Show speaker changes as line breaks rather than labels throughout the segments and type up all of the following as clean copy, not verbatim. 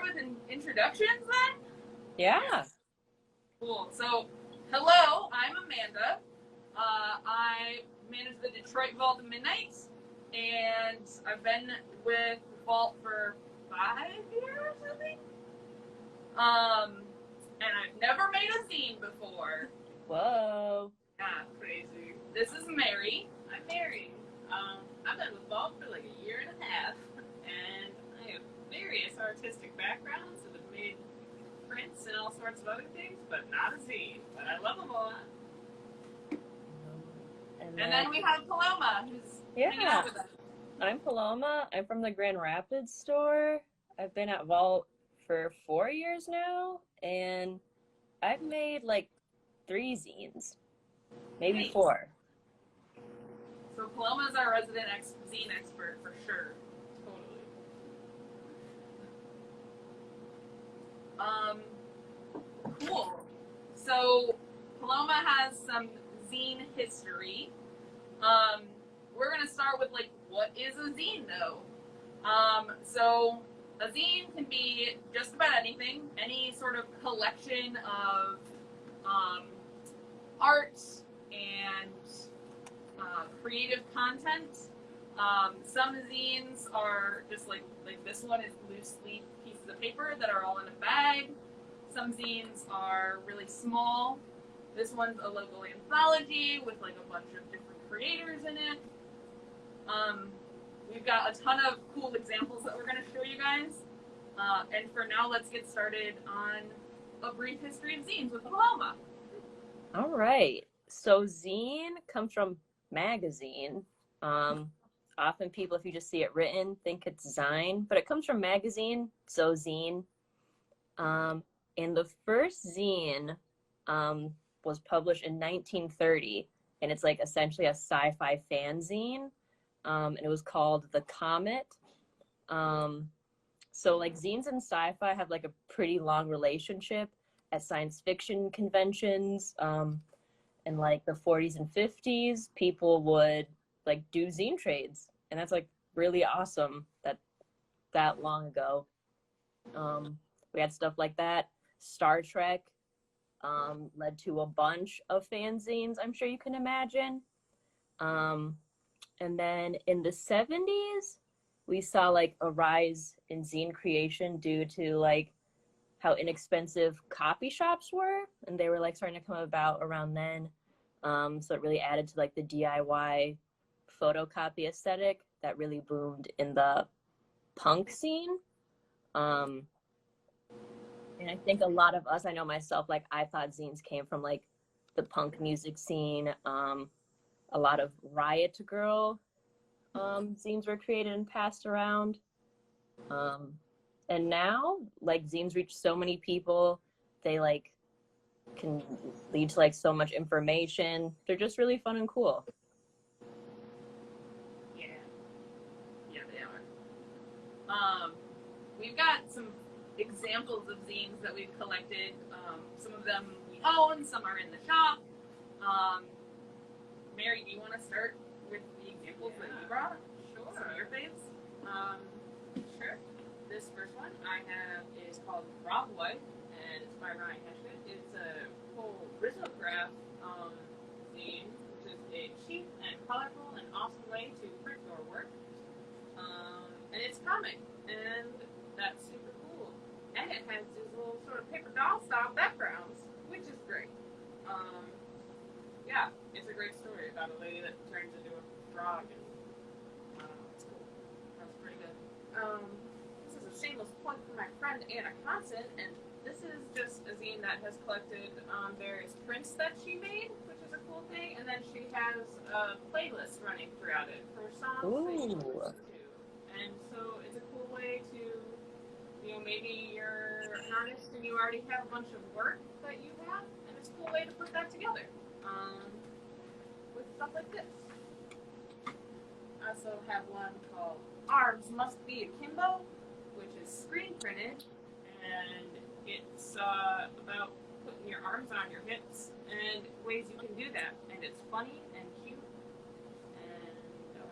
with introductions then?
Yeah.
Cool. So, hello, I'm Amanda. I manage the Detroit Vault of Midnight, and I've been with the Vault for 5 years, I think. And I've never made a zine before.
Whoa.
Yeah, crazy. This is Mary.
I'm Mary. I've been with Bob for like a year and a half, and I have various artistic backgrounds and have made prints and all sorts of other things, but not a zine. But I love them a lot.
And then we have Paloma, who's hanging out with us.
I'm Paloma. I'm from the Grand Rapids store. I've been at Vault for 4 years now, and I've made like 3 zines, maybe
Nice.
4.
So Paloma is our resident zine expert for sure.
Totally.
Cool. So Paloma has some zine history. We're gonna start with like, what is a zine though? So a zine can be just about anything, any sort of collection of art and creative content. Some zines are just like this one is loose leaf pieces of paper that are all in a bag. Some zines are really small. This one's a local anthology with like a bunch of different creators in it. We've got a ton of cool examples that we're going to show you guys. And for now, let's get started on a brief history of zines with Paloma.
All right. So zine comes from magazine. Often people, if you just see it written, think it's Zine, but it comes from magazine, so zine. And the first zine was published in 1930, and it's like essentially a sci-fi fanzine, and it was called The Comet. So like zines and sci-fi have like a pretty long relationship at science fiction conventions. In like the 40s and 50s, people would like do zine trades, and that's like really awesome that long ago. We had stuff like that. Star Trek led to a bunch of fanzines, I'm sure you can imagine. And then in the 70s, we saw like a rise in zine creation due to like how inexpensive copy shops were, and they were like starting to come about around then. So it really added to like the DIY photocopy aesthetic that really boomed in the punk scene. And I think a lot of us, I know myself, like I thought zines came from like the punk music scene. A lot of Riot Girl zines were created and passed around. And now like zines reach so many people. They like can lead to like so much information. They're just really fun and cool.
Yeah, they are. We've got some examples of zines that we've collected. Some of them we own, some are in the shop. Mary, do you want to start with the examples that you brought?
Sure.
Some of your faves?
Sure. This first one I have is called Rob White, and it's by Ryan Heshman. It's a full risograph zine, which is a cheap and colorful and awesome way to print your work. And it's comic, and that's super cool. And it has these little sort of paper doll style backgrounds, which is great. Yeah, it's a great story about a lady that turns into a frog, and it's cool. That's pretty good. This is a shameless plug for my friend Anna Constant, and this is just a zine that has collected various prints that she made, which is a cool thing, and then she has a playlist running throughout it for songs that you can listen to. And so it's a cool way to, maybe you're an artist and you already have a bunch of work that you have, and it's a cool way to put that together with stuff like this. I also have one called Arms Must Be Akimbo, which is screen printed, and it's about putting your arms on your hips and ways you can do that. And it's funny and cute, and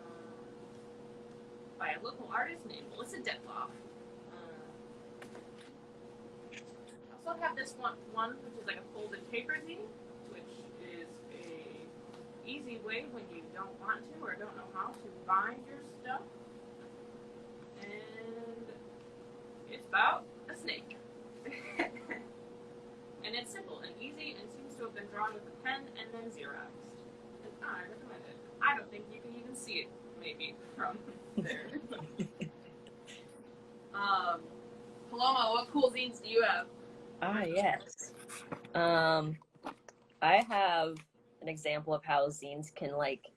by a local artist named Melissa Detloff. also have this one, which is like a folded paper zine, which is a easy way when you don't want to or don't know how to bind your stuff. And it's about a snake. And it's simple and easy and seems to have been drawn with a pen and then Xeroxed. And I recommend it. I don't think you can even see it, maybe, from there. Paloma, what cool zines do you have?
Yes. I have an example of how zines can like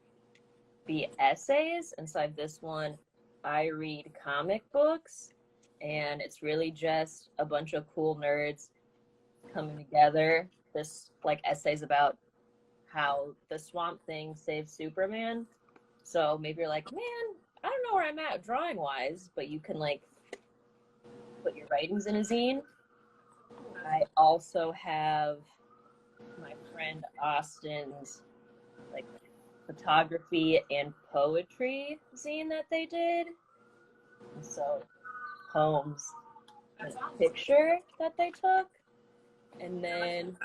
be essays. Inside this one, I read comic books, and it's really just a bunch of cool nerds coming together. This like essays about how the Swamp Thing saved Superman. So maybe you're like, man, I don't know where I'm at drawing wise, but you can like put your writings in a zine. I also have my friend Austin's like photography and poetry zine that they did. And so poems and a picture that they took. And then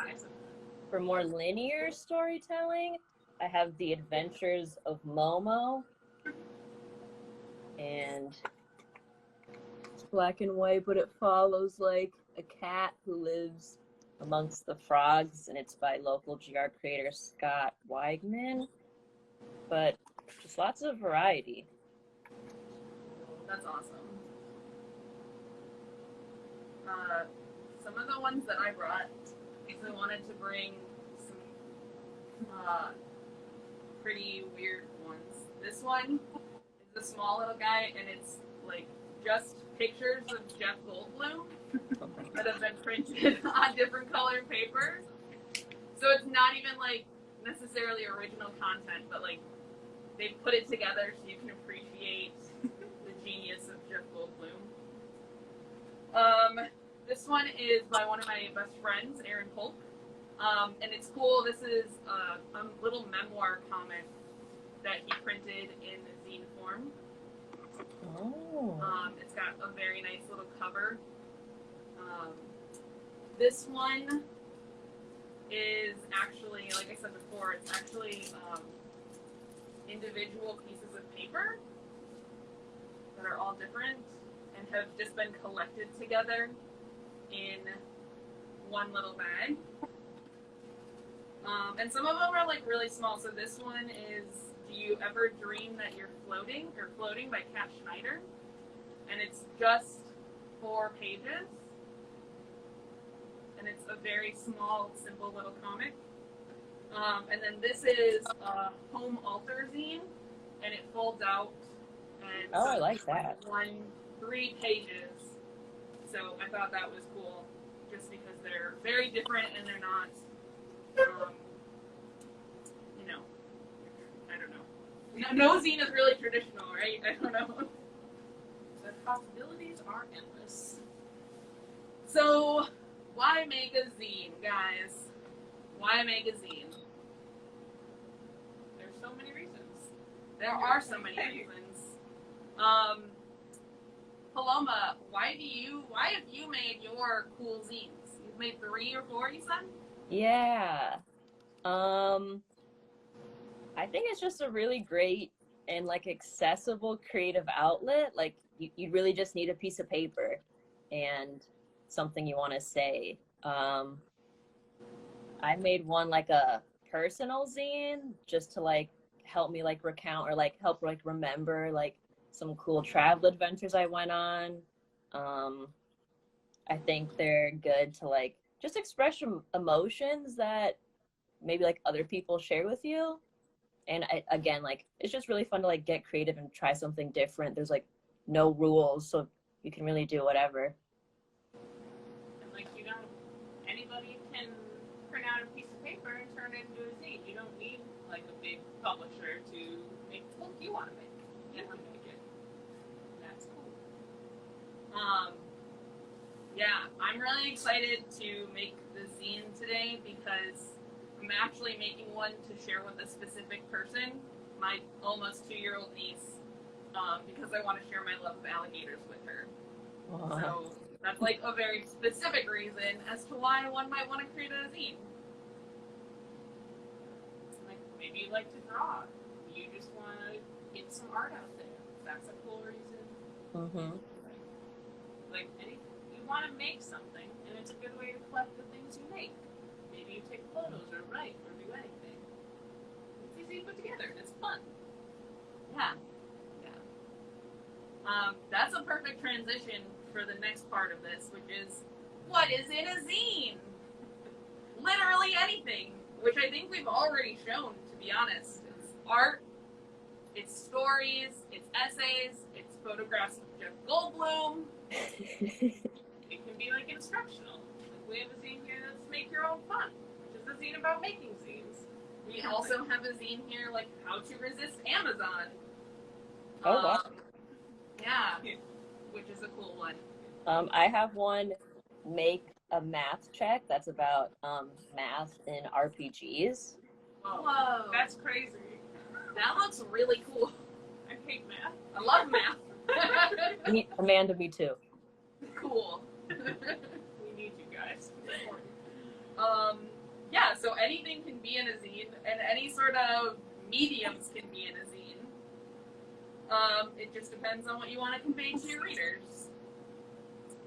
for more linear storytelling, I have The Adventures of Momo. And it's black and white, but it follows like a cat who lives amongst the frogs, and it's by local GR creator Scott Weigman. But just lots of variety.
That's awesome. Some of the ones that I brought, because I wanted to bring some pretty weird ones. This one is a small little guy, and it's like just pictures of Jeff Goldblum that have been printed on different colored papers. So it's not even like necessarily original content, but like they put it together so you can appreciate the genius of Jeff Goldblum. This one is by one of my best friends, Aaron Polk. And it's cool. This is a little memoir comic that he printed in zine form.
Oh.
It's got a very nice little cover. This one is actually, like I said before, it's actually individual pieces of paper that are all different and have just been collected together in one little bag. And some of them are like really small. So this one is Do You Ever Dream That You're Floating? Or Floating by Kat Schneider. And it's just 4 pages. And it's a very small, simple little comic. And then this is a home altar zine, and it folds out. And
Oh,
so
I like that.
3 pages. So I thought that was cool, just because they're very different and they're not, you know, I don't know. No zine is really traditional, right? I don't know.
The possibilities are endless.
So, why make a zine, guys? Why make a zine?
There's so many reasons.
There are so many reasons. Paloma, why have you made your cool zines? You've made 3 or 4, you said?
Yeah. I think it's just a really great and like accessible creative outlet. Like you really just need a piece of paper and something you want to say. I made one like a personal zine just to like help me like recount or like help like remember like some cool travel adventures I went on. I think they're good to like just express emotions that maybe like other people share with you. And again, like it's just really fun to like get creative and try something different. There's like no rules, so you can really do whatever.
And like anybody can print out a piece of paper and turn it into a zine. You don't need like a big publisher to make the book you want to make. You can make it. That's cool.
Yeah, I'm really excited to make the zine today because I'm actually making one to share with a specific person, my almost 2-year-old niece, because I want to share my love of alligators with her.
Wow.
So That's like a very specific reason as to why one might want to create a zine.
Like maybe you like to draw. You just want to get some art out there. That's a cool reason.
Mm-hmm.
Like any, you want to make something, and it's a good way to collect the things you make. Maybe you take photos or write or do anything. It's easy to put together and it's fun.
Yeah. That's a perfect transition for the next part of this, which is what is in a zine? Literally anything, which I think we've already shown, to be honest. It's art, it's stories, it's essays, it's photographs of Jeff Goldblum.
It can be like instructional. Like we have a zine here that's Make Your Own Fun, which is a zine about making zines.
We also have a zine here, like How to Resist Amazon.
Oh, wow.
Yeah, which is a cool one.
I have one, Make a Math Check, that's about math in RPGs.
Whoa.
That's crazy.
That looks really cool.
I hate math.
I love math.
Amanda, me too.
Cool.
We need you guys. It's important.
Yeah, so anything can be in a zine, and any sort of mediums can be in a zine. It just depends on what you want to convey to your readers.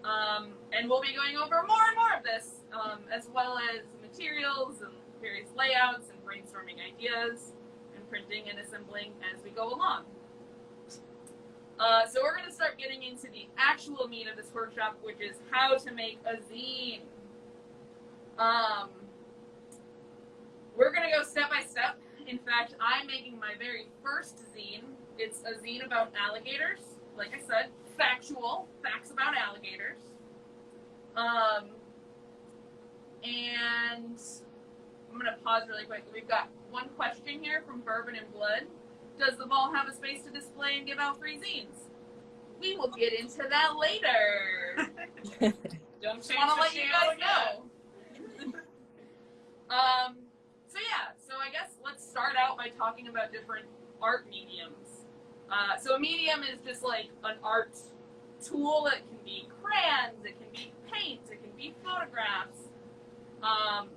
And we'll be going over more and more of this, as well as materials and various layouts and brainstorming ideas and printing and assembling as we go along. So we're going to start getting into the actual meat of this workshop, which is how to make a zine. We're going to go step by step. In fact, I'm making my very first zine. It's a zine about alligators. Like I said, factual, facts about alligators. And I'm going to pause really quick. We've got one question here from Bourbon and Blood. Does the vault have a space to display and give out free zines? We will get into that later.
Don't
Just
change
want to
the
let you
channel
guys
yet.
know. So yeah, so I guess let's start out by talking about different art mediums. So a medium is just like an art tool. It can be crayons, it can be paint, it can be photographs.
It can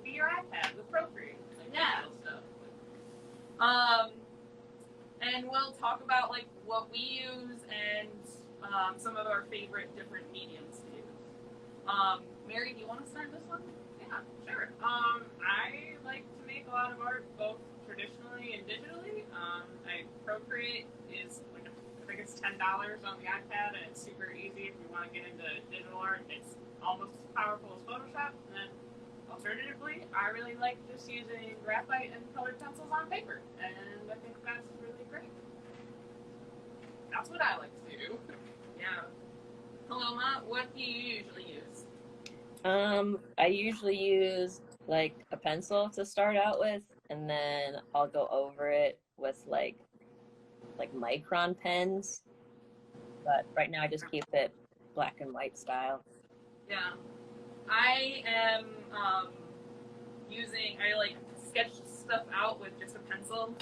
be your iPad with Procreate. Like
Yeah.
digital stuff.
And we'll talk about like what we use and some of our favorite different mediums to use. Mary, do you want to start this one?
Yeah, sure. I like to make a lot of art both traditionally and digitally. Procreate is like I think it's $10 on the iPad, and it's super easy if you want to get into digital art. It's almost as powerful as Photoshop. And then alternatively, I really like just using graphite and colored pencils on paper, and I think that's really great. That's what I like to do.
Yeah. Paloma, what do you usually use?
I usually use like a pencil to start out with, and then I'll go over it with like micron pens. But right now I just keep it black and white style.
Yeah. I am I like sketch stuff out with just a pencil,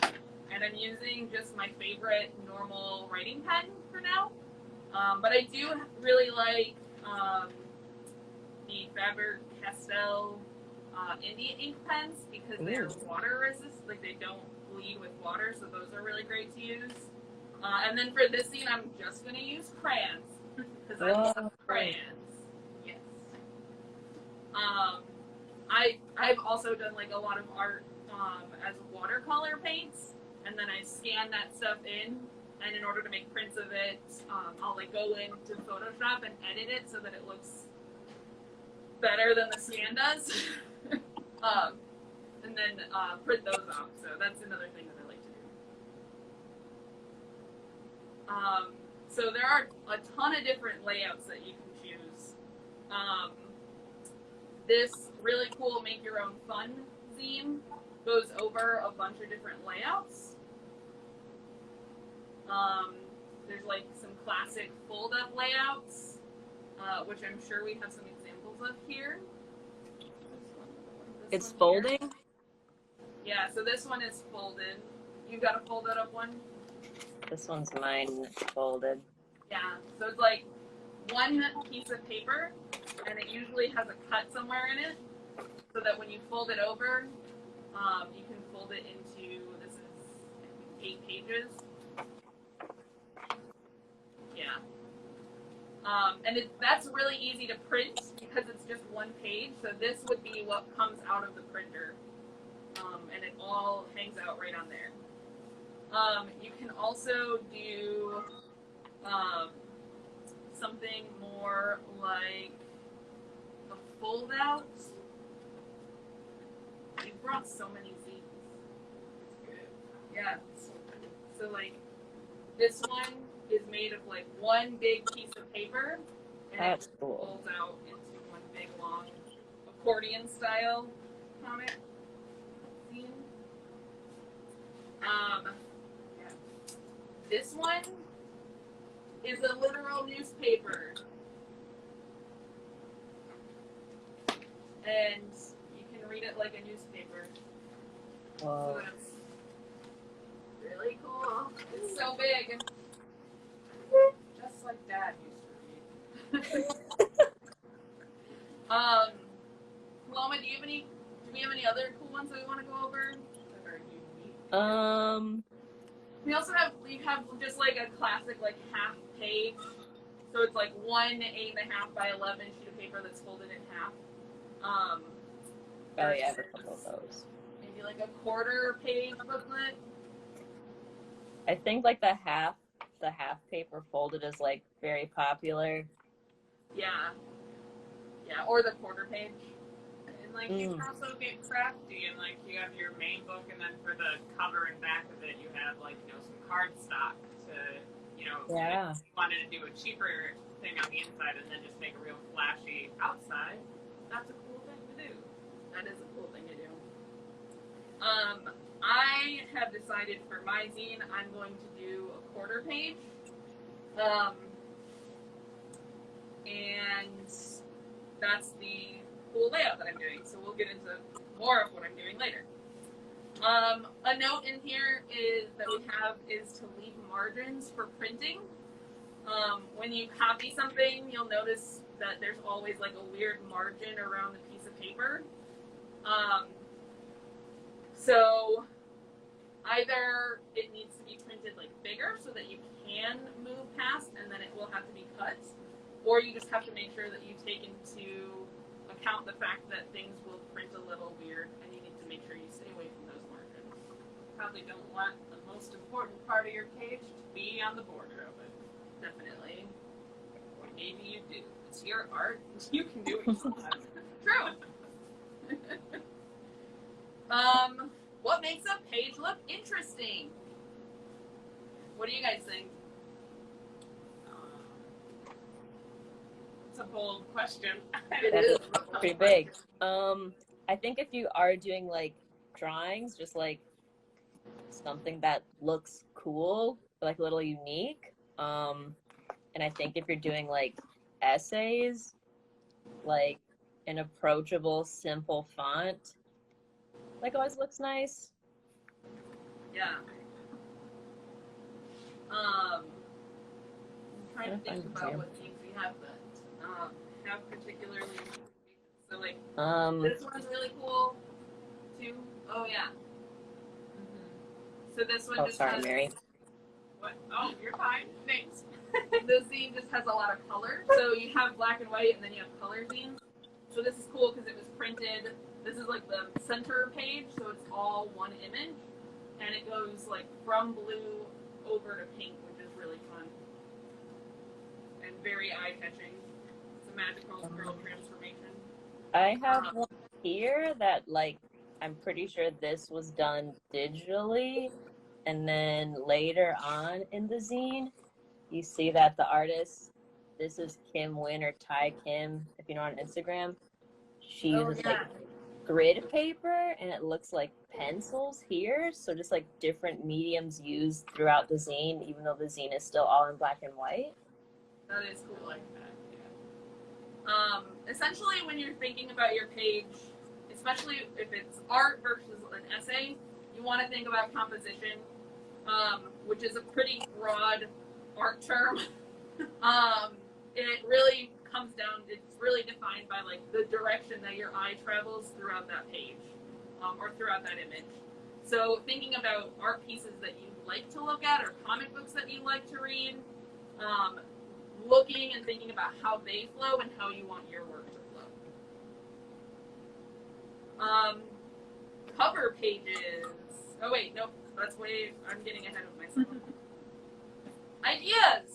and I'm using just my favorite normal writing pen for now. But I do really like the Faber-Castell India ink pens because they're water resistant, like they don't bleed with water, so those are really great to use. And then for this scene, I'm just going to use crayons because I love crayons. Yes. I've also done like a lot of art as watercolor paints, and then I scan that stuff in. And in order to make prints of it, I'll like go into Photoshop and edit it so that it looks better than the scan does. And then print those off. So that's another thing that I like to do. So there are a ton of different layouts that you can choose. This really cool Make Your Own Fun zine goes over a bunch of different layouts. There's like some classic fold-up layouts, which I'm sure we have some examples of here.
It's folding?
Here. Yeah, so this one is folded. You've got a folded up one?
This one's mine folded.
Yeah, so it's like one piece of paper, and it usually has a cut somewhere in it, so that when you fold it over, you can fold it into, this is, I think, 8 pages. Yeah. And that's really easy to print because it's just one page. So this would be what comes out of the printer. And it all hangs out right on there. You can also do something more like a fold out. We brought so many zines. Yeah. So like this one is made of like one big piece of paper, and
That's
it
cool.
folds out into one big long accordion style comic zine. Yeah. This one is a literal newspaper, and you can read it like a newspaper.
Whoa.
So that's really cool. It's so big. Just like Dad used to read. Paloma, do we have any other cool ones that we want to go over? That are unique? We also have just like a classic like half page. So it's like one 8.5 by 11 sheet of paper that's folded in half.
Oh yeah, I have a couple of those.
Maybe like a quarter page booklet.
I think like the half paper folded is like very popular.
Yeah. Yeah, or the quarter page.
And like you can also get crafty and like you have your main book and then for the cover and back of it you have like, you know, some cardstock to, you know,
Yeah.
if you wanted to do a cheaper thing on the inside and then just make a real flashy outside, that's a cool thing to do.
That is a cool thing to do. I have decided for my zine I'm going to do a quarter page. And that's the cool layout that I'm doing. So we'll get into more of what I'm doing later. A note in here is that we have is to leave margins for printing. When you copy something, you'll notice that there's always like a weird margin around the piece of paper. So either it needs to be printed like bigger so that you can move past and then it will have to be cut, or you just have to make sure that you take into account the fact that things will print a little weird and you need to make sure you stay away from those margins.
Probably don't want the most important part of your page to be on the border of it.
Definitely.
Or maybe you do. It's your art. You can do what you want.
True. What makes a page look interesting? What do you guys think?
It's a bold question.
It
That
is
is pretty big. I think if you are doing like drawings, just like something that looks cool, like a little unique. And I think if you're doing like essays, like an approachable, simple font, like always looks nice.
Yeah. I'm trying to think about what things we have that have particularly. So like this one's really cool too. Oh yeah. So this one
Oh,
just
sorry,
has.
Mary.
What? Oh, you're fine. Thanks.
The zine just has a lot of color. So you have black and white, and then you have color zines. So this is cool because it was printed. This is like the center page, so it's all one image, and it goes like from blue over to pink, which is really fun and very eye-catching. It's a magical girl transformation.
I have one here that like I'm pretty sure this was done digitally, and then later on in the zine, you see that the artist, this is Kim Wynn or Ty Kim, if you know, on Instagram. She uses like grid paper, and it looks like pencils here. So just like different mediums used throughout the zine, even though the zine is still all in black and white.
That is cool like that. Yeah. Essentially, when you're thinking about your page, especially if it's art versus an essay, you want to think about composition, which is a pretty broad art term. it really comes down, it's really defined by like the direction that your eye travels throughout that page, or throughout that image. So thinking about art pieces that you like to look at or comic books that you like to read, looking and thinking about how they flow and how you want your work to flow. Cover pages. Oh wait, nope, that's way, I'm getting ahead of myself. Ideas.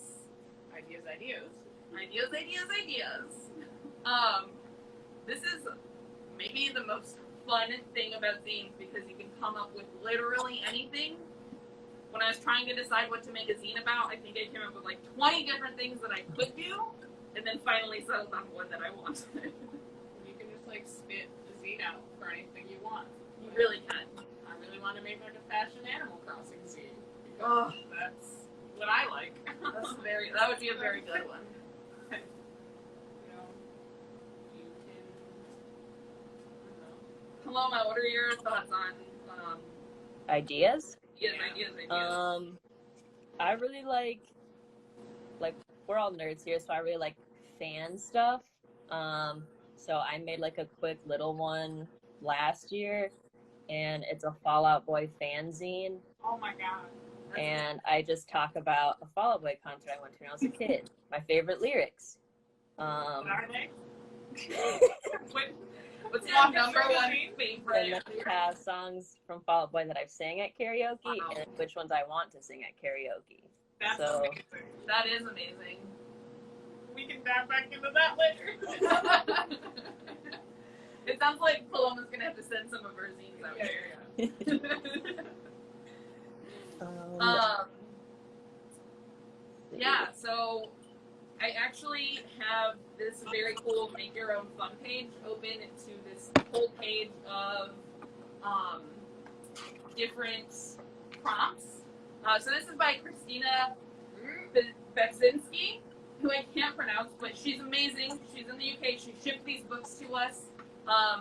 This is maybe the most fun thing about zines because you can come up with literally anything. When I was trying to decide what to make a zine about, I think I came up with like 20 different things that I could do, and then finally settled on one that I wanted.
You can just like spit the zine out for anything you want.
You really can.
I really want to make like a fashion Animal Crossing zine.
Oh,
That's what I like.
that would be a very good one.
You know, you can.
Paloma, what are your thoughts on
Ideas?
ideas?
I really like we're all nerds here, so I really like fan stuff. So I made like a quick little one last year, and it's a Fall Out Boy fanzine.
Oh my god.
And I just talk about a Fall Out Boy concert I went to when I was a kid. My favorite lyrics.
What are they?
What's
Yeah,
your number
sure,
one
Jane.
favorite?
And then I have songs from Fall Out Boy that I've sang at karaoke,
Wow.
and which ones I want to sing at karaoke.
That's
So-
amazing.
That is amazing.
We can dive back into that later.
It sounds like Paloma's gonna have to send some of her zines out here. Yeah, so I actually have this very cool make your own fun page open to this whole page of different prompts. So this is by Christina Beksinski, who I can't pronounce, but she's amazing. She's in the UK. She shipped these books to us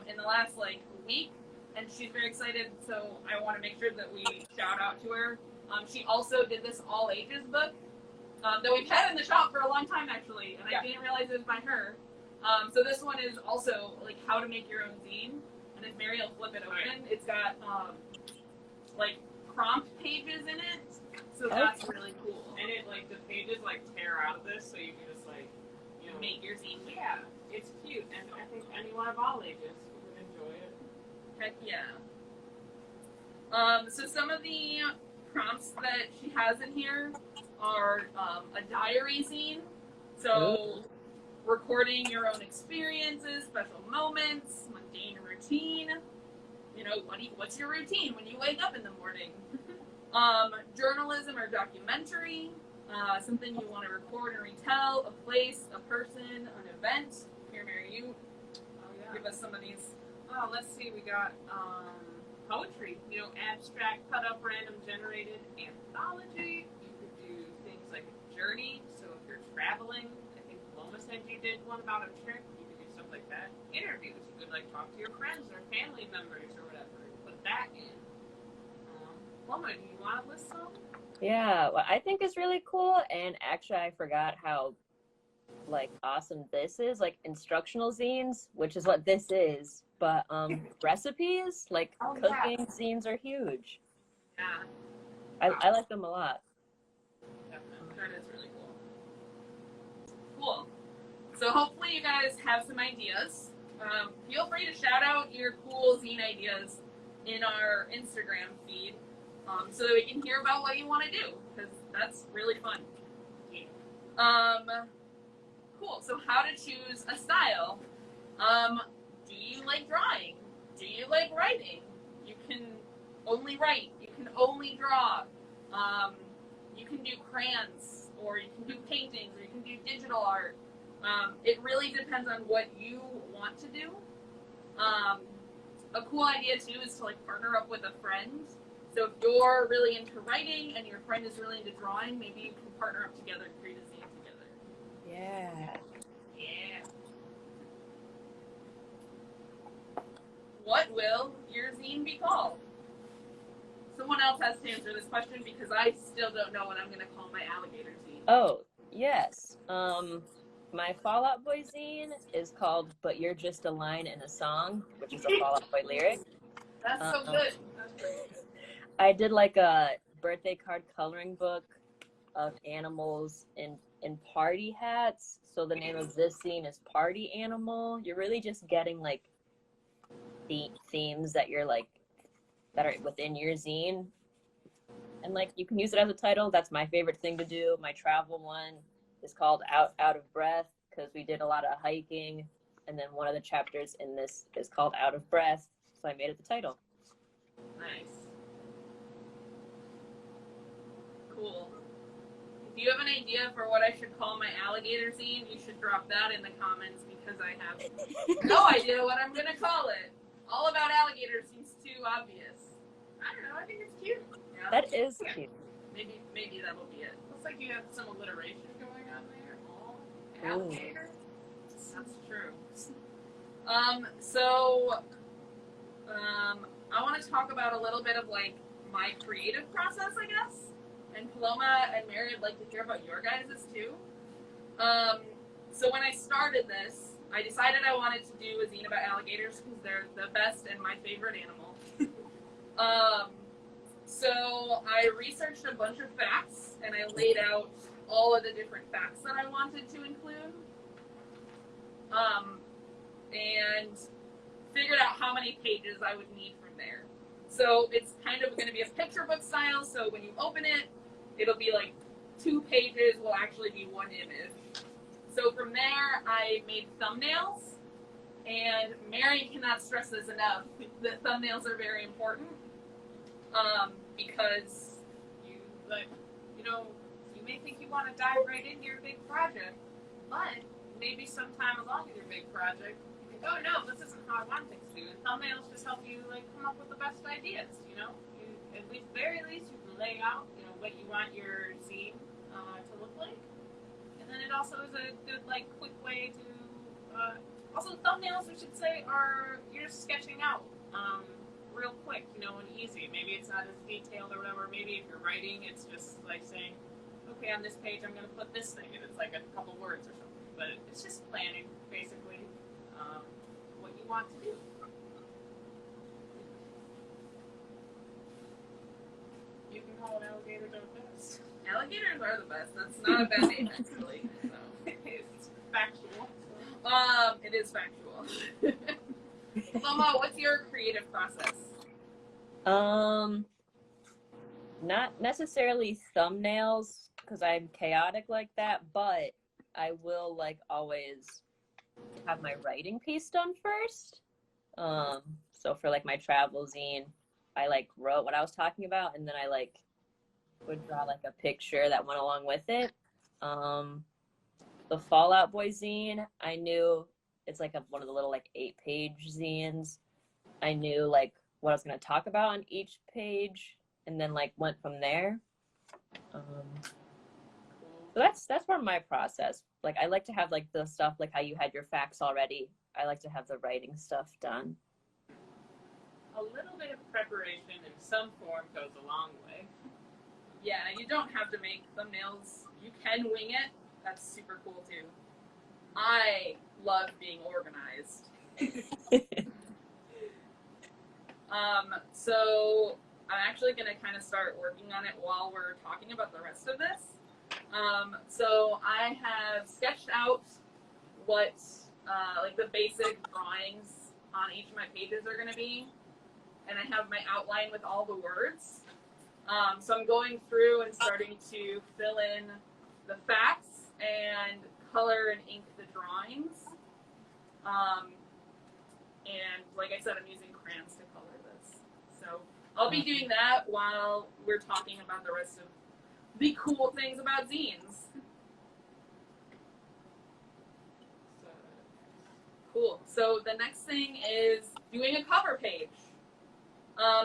in the last week, and she's very excited. So I want to make sure that we shout out to her. She also did this all ages book that we've had in the shop for a long time actually, and I didn't realize it was by her. So this one is also how to make your own zine, and if Mary will flip it open, it's got prompt pages in it. So that's really cool.
And it the pages tear out of this, so you can just
Make your zine.
Yeah, it's cute, and I think anyone of all ages would enjoy it.
Heck yeah. So some of the prompts that she has in here are a diary zine. So recording your own experiences, special moments, mundane routine. What's your routine when you wake up in the morning? Journalism or documentary. Something you want to record and retell, a place, a person, an event. Here, Mary, you give us some of these.
Oh, let's see. We got poetry. Abstract, cut up, random generated anthology. You could do things like a journey. So if you're traveling, I think Paloma said you did one about a trip. You could do stuff like that. Interviews. You could talk to your friends or family members or whatever. Put that in. Paloma, do you want to list some?
Yeah, what I think is really cool, and actually I forgot how awesome this is, instructional zines, which is what this is, but recipes, cooking zines are huge.
Yeah,
I like them a lot.
definitely. That is really cool. Cool. So hopefully you guys have some ideas. Feel free to shout out your cool zine ideas in our Instagram feed. So that we can hear about what you want to do, because that's really fun. Cool. So how to choose a style? Do you like drawing? Do you like writing? You can only write. You can only draw. You can do crayons, or you can do paintings, or you can do digital art. It really depends on what you want to do. A cool idea too is to partner up with a friend. So if you're really into writing and your friend is really into drawing, maybe you can partner up together and create a zine together.
Yeah.
Yeah. What will your zine be called? Someone else has to answer this question because I still don't know what I'm going to call my alligator zine.
Oh, yes. My Fall Out Boy zine is called "But You're Just a Line in a Song," which is a Fall Out Boy lyric.
That's so good. That's great.
I did like a birthday card coloring book of animals in party hats. So the name of this zine is Party Animal. You're really just getting like the themes that you're like that are within your zine. And like you can use it as a title. That's my favorite thing to do. My travel one is called Out of Breath because we did a lot of hiking. And then one of the chapters in this is called Out of Breath. So I made it the title.
Nice. Cool. If you have an idea for what I should call my alligator zine, you should drop that in the comments because I have no idea what I'm gonna call it. All about alligators seems too obvious.
I don't know. I think it's cute.
Yeah.
That is cute.
Maybe that'll be it.
Looks like you have some alliteration going on there. Oh,
Ooh.
alligator.
That's true. I want to talk about a little bit of like my creative process, I guess. And Paloma and Mary, I'd like to hear about your guys' too. So when I started this, I decided I wanted to do a zine about alligators because they're the best and my favorite animal. So I researched a bunch of facts and I laid out all of the different facts that I wanted to include. And figured out how many pages I would need from there. So it's kind of going to be a picture book style, so when you open it, it'll be like 2 pages will actually be 1 image. So from there, I made thumbnails, and Mary cannot stress this enough, that thumbnails are very important, because
you may think you want to dive right into your big project, but maybe sometime along with your big project, you think, oh no, this isn't how I want things to do. And thumbnails just help you like come up with the best ideas. You know, at least very least you can lay out what you want your zine to look like, and then it also is a good like quick way to. Also, thumbnails I should say are you're just sketching out. Real quick, and easy. Maybe it's not as detailed or whatever. Maybe if you're writing, it's just like saying, okay, on this page I'm going to put this thing, and it's like a couple words or something. But it's just planning, basically, what you want to do. You can call an alligator the best.
alligators are the best. That's not a bad name, actually. So.
It's factual.
It is factual. Paloma, what's your creative process?
Not necessarily thumbnails because I'm chaotic like that, but I will like always have my writing piece done first. So for like my travel zine, I like wrote what I was talking about, and then I like would draw like a picture that went along with it. The Fall Out Boy zine, I knew it's like one of the little like 8-page zines. I knew like what I was going to talk about on each page, and then like went from there. So that's more my process. Like I like to have like the stuff like how you had your facts already. I like to have the writing stuff done.
A little bit of preparation in some form goes a long way.
Yeah, you don't have to make thumbnails. You can wing it. That's super cool too. I love being organized. So I'm actually going to kind of start working on it while we're talking about the rest of this. So I have sketched out what like the basic drawings on each of my pages are going to be, and I have my outline with all the words. So I'm going through and starting to fill in the facts and color and ink the drawings. And like I said, I'm using crayons to color this. So I'll be doing that while we're talking about the rest of the cool things about zines. Cool. So the next thing is doing a cover page.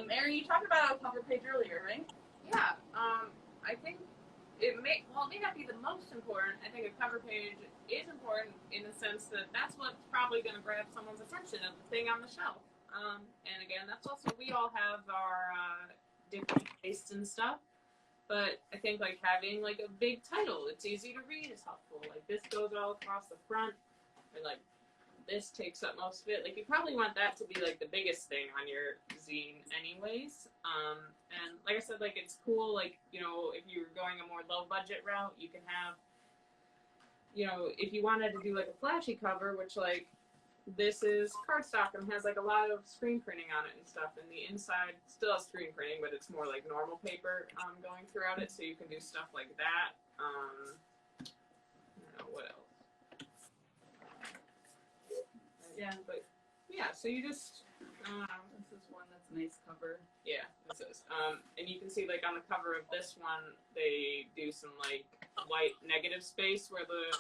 Mary, you talked about a cover page earlier, right?
Yeah. I think it may not be the most important. I think a cover page is important in the sense that that's what's probably going to grab someone's attention of the thing on the shelf. And again, that's also, we all have our different tastes and stuff. But I think like having like a big title, it's easy to read, is helpful. Like this goes all across the front, and like this takes up most of it. Like you probably want that to be like the biggest thing on your zine anyways. And like I said, like it's cool, like, you know, if you're going a more low budget route, you can have, you know, if you wanted to do like a flashy cover, which like this is cardstock and has like a lot of screen printing on it and stuff, and the inside still has screen printing, but it's more like normal paper going throughout it, so you can do stuff like that. I don't know what else. Yeah, but yeah, so you just
This is one that's a nice cover.
yeah, this is and you can see like on the cover of this one they do some like white negative space where the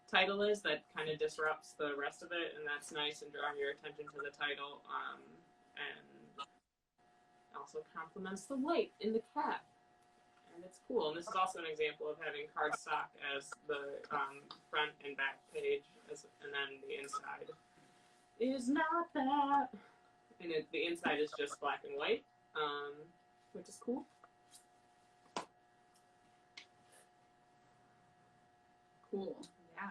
title is that kind of disrupts the rest of it, and that's nice and drawing your attention to the title, and also complements the white in the cap, and it's cool. And this is also an example of having cardstock as the front and back page, and then the inside is not that, and the inside is just black and white, which is cool.
Cool.
Yeah.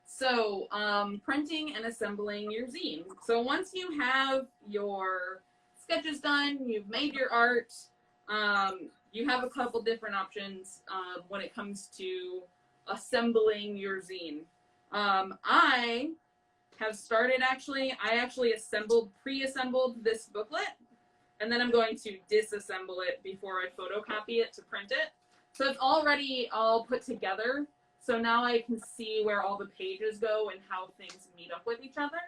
So, printing and assembling your zine. So once you have your sketches done, you've made your art, you have a couple different options when it comes to assembling your zine. I have started I actually pre-assembled this booklet, and then I'm going to disassemble it before I photocopy it to print it. So it's already all put together. So now I can see where all the pages go and how things meet up with each other.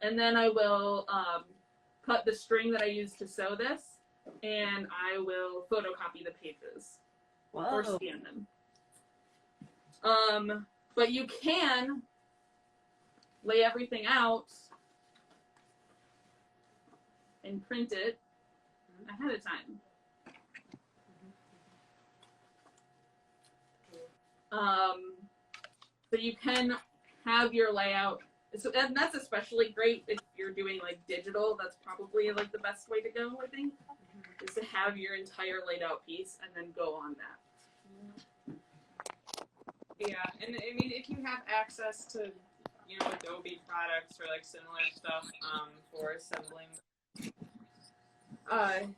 And then I will cut the string that I used to sew this, and I will photocopy the pages or scan them. But you can lay everything out and print it ahead of time. So you can have your layout. So and that's especially great if you're doing like digital. That's probably like the best way to go, I think, is to have your entire laid out piece and then go on that.
Yeah, and I mean, if you have access to, you know, Adobe products or like similar stuff for assembling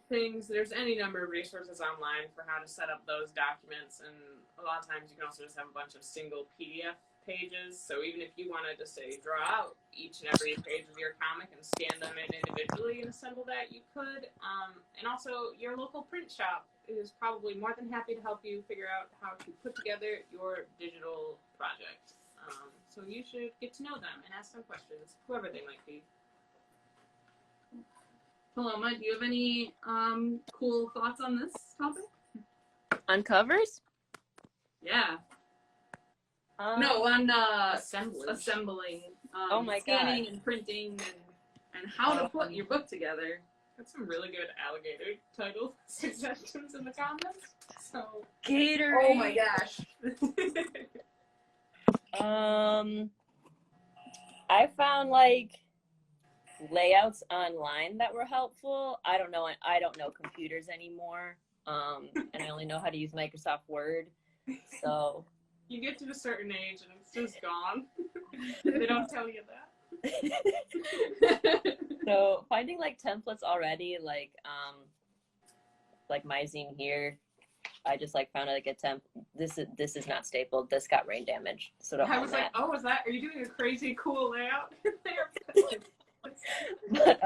things, there's any number of resources online for how to set up those documents, and a lot of times you can also just have a bunch of single PDF pages. So even if you wanted to say draw out each and every page of your comic and scan them in individually and assemble that, you could. And also your local print shop is probably more than happy to help you figure out how to put together your digital project. So you should get to know them and ask them questions, whoever they might be.
Paloma, do you have any cool thoughts on this topic?
On covers?
Yeah. No, on
Assembling.
Oh my
scanning
God.
and printing and how to put your book together.
Got some really good alligator title suggestions in the comments. So
Gator.
Oh my gosh.
I found like layouts online that were helpful. I don't know computers anymore. And I only know how to use Microsoft Word. So
you get to a certain age and it's just gone. They don't tell you that.
So finding like templates already, like my zine here, I just like found like a temp. This is not stapled. This got rain damage, so don't
I
mind
was
that.
like, oh, are you doing a crazy cool layout there?
But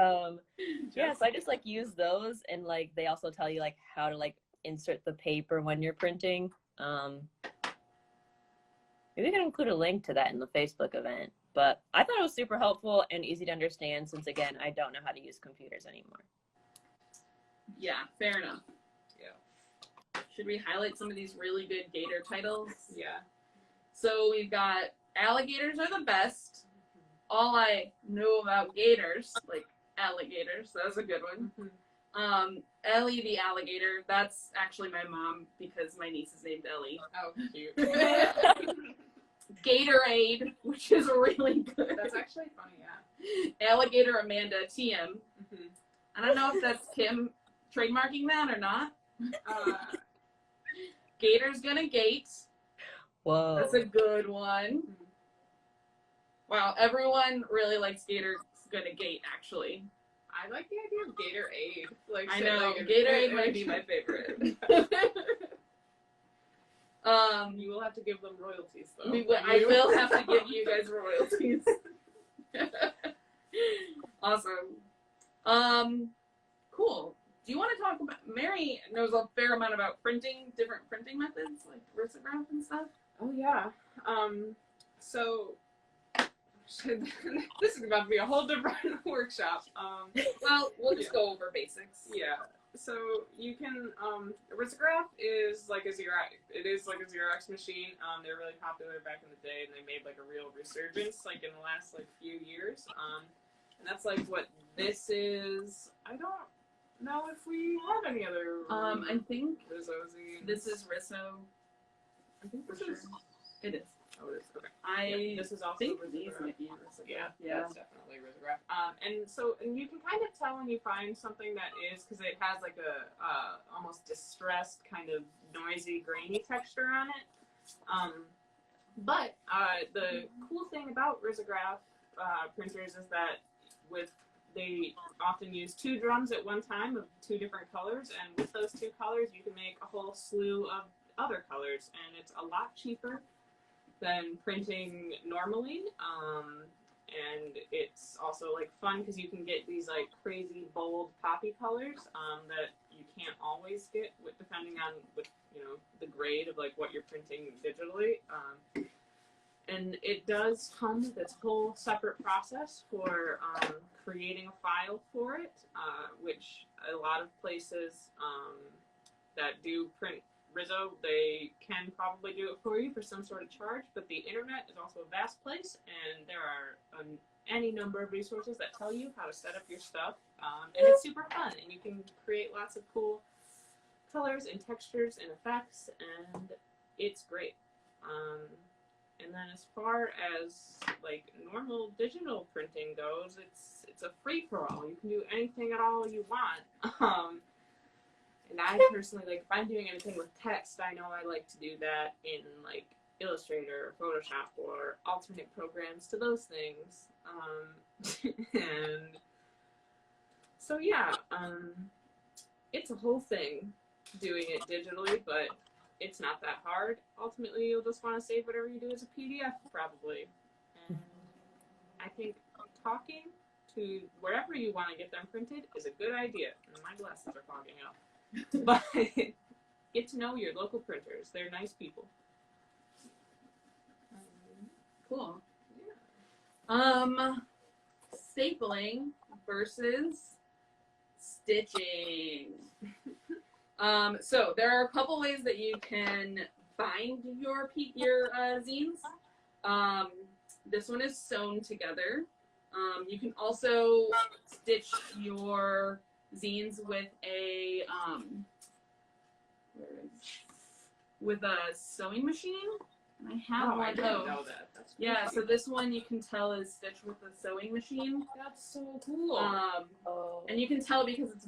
yeah, so I just like use those, and like they also tell you like how to like insert the paper when you're printing. Maybe we can include a link to that in the Facebook event. But I thought it was super helpful and easy to understand, since again I don't know how to use computers anymore.
Yeah, fair enough.
Yeah.
Should we highlight some of these really good gator titles?
Yeah.
So we've got alligators are the best. All I know about gators, like alligators, that was a good one. Ellie the alligator, that's actually my mom because my niece is named Ellie.
Oh, cute.
Gatorade, which is really good.
That's actually funny, yeah.
Alligator Amanda TM. I don't know if that's Kim trademarking that or not. Gator's gonna gate.
Whoa.
That's a good one. Wow, everyone really likes Gator's gonna gate, actually.
I like the idea of Gatorade. Like,
I
so,
know,
like,
Gatorade might be my favorite.
You will have to give them royalties, though.
I will have to give you guys royalties. Awesome. Cool. Do you want to talk about, Mary knows a fair amount about printing, different printing methods, like risograph and stuff.
Oh, yeah. So, this is about to be a whole different workshop.
Well, we'll just go over basics.
Yeah. So you can, a risograph is like a Xerox. It is like a Xerox machine. They're really popular back in the day, and they made like a real resurgence like in the last like few years. And that's like what this is. I don't know if we have any other.
I think
Rizzo zines.
this is Risso.
I think this
For
is.
It is.
Oh, it is. Okay.
I
This is also
think
a
these
risograph.
might be Risso.
Yeah,
Yeah.
that's definitely a risograph. And you can kind of tell when you find something that is, because it has like a almost distressed kind of noisy, grainy texture on it. But the cool thing about risograph printers is that they often use 2 drums at one time of 2 different colors, and with those 2 colors, you can make a whole slew of other colors, and it's a lot cheaper than printing normally, and it's also like fun because you can get these like crazy bold poppy colors that you can't always get depending on the grade of like what you're printing digitally, and it does come with its whole separate process for creating a file for it, which a lot of places that do print Rizzo, they can probably do it for you for some sort of charge, but the internet is also a vast place, and there are any number of resources that tell you how to set up your stuff, and it's super fun, and you can create lots of cool colors and textures and effects, and it's great. And then as far as like normal digital printing goes, it's a free-for-all. You can do anything at all you want. And I personally, like, if I'm doing anything with text, I know I like to do that in, like, Illustrator or Photoshop or alternate programs to those things. And so, yeah, it's a whole thing doing it digitally, but it's not that hard. Ultimately, you'll just want to save whatever you do as a PDF, probably. And I think talking to wherever you want to get them printed is a good idea. And my glasses are fogging up. But get to know your local printers. They're nice people.
Cool. Yeah. Stapling versus stitching. So there are a couple ways that you can bind your zines. This one is sewn together. You can also stitch your zines with a sewing machine. And I have one.
I didn't know that. That's
Yeah,
cool.
so this one you can tell is stitched with a sewing machine.
That's so cool.
And you can tell because it's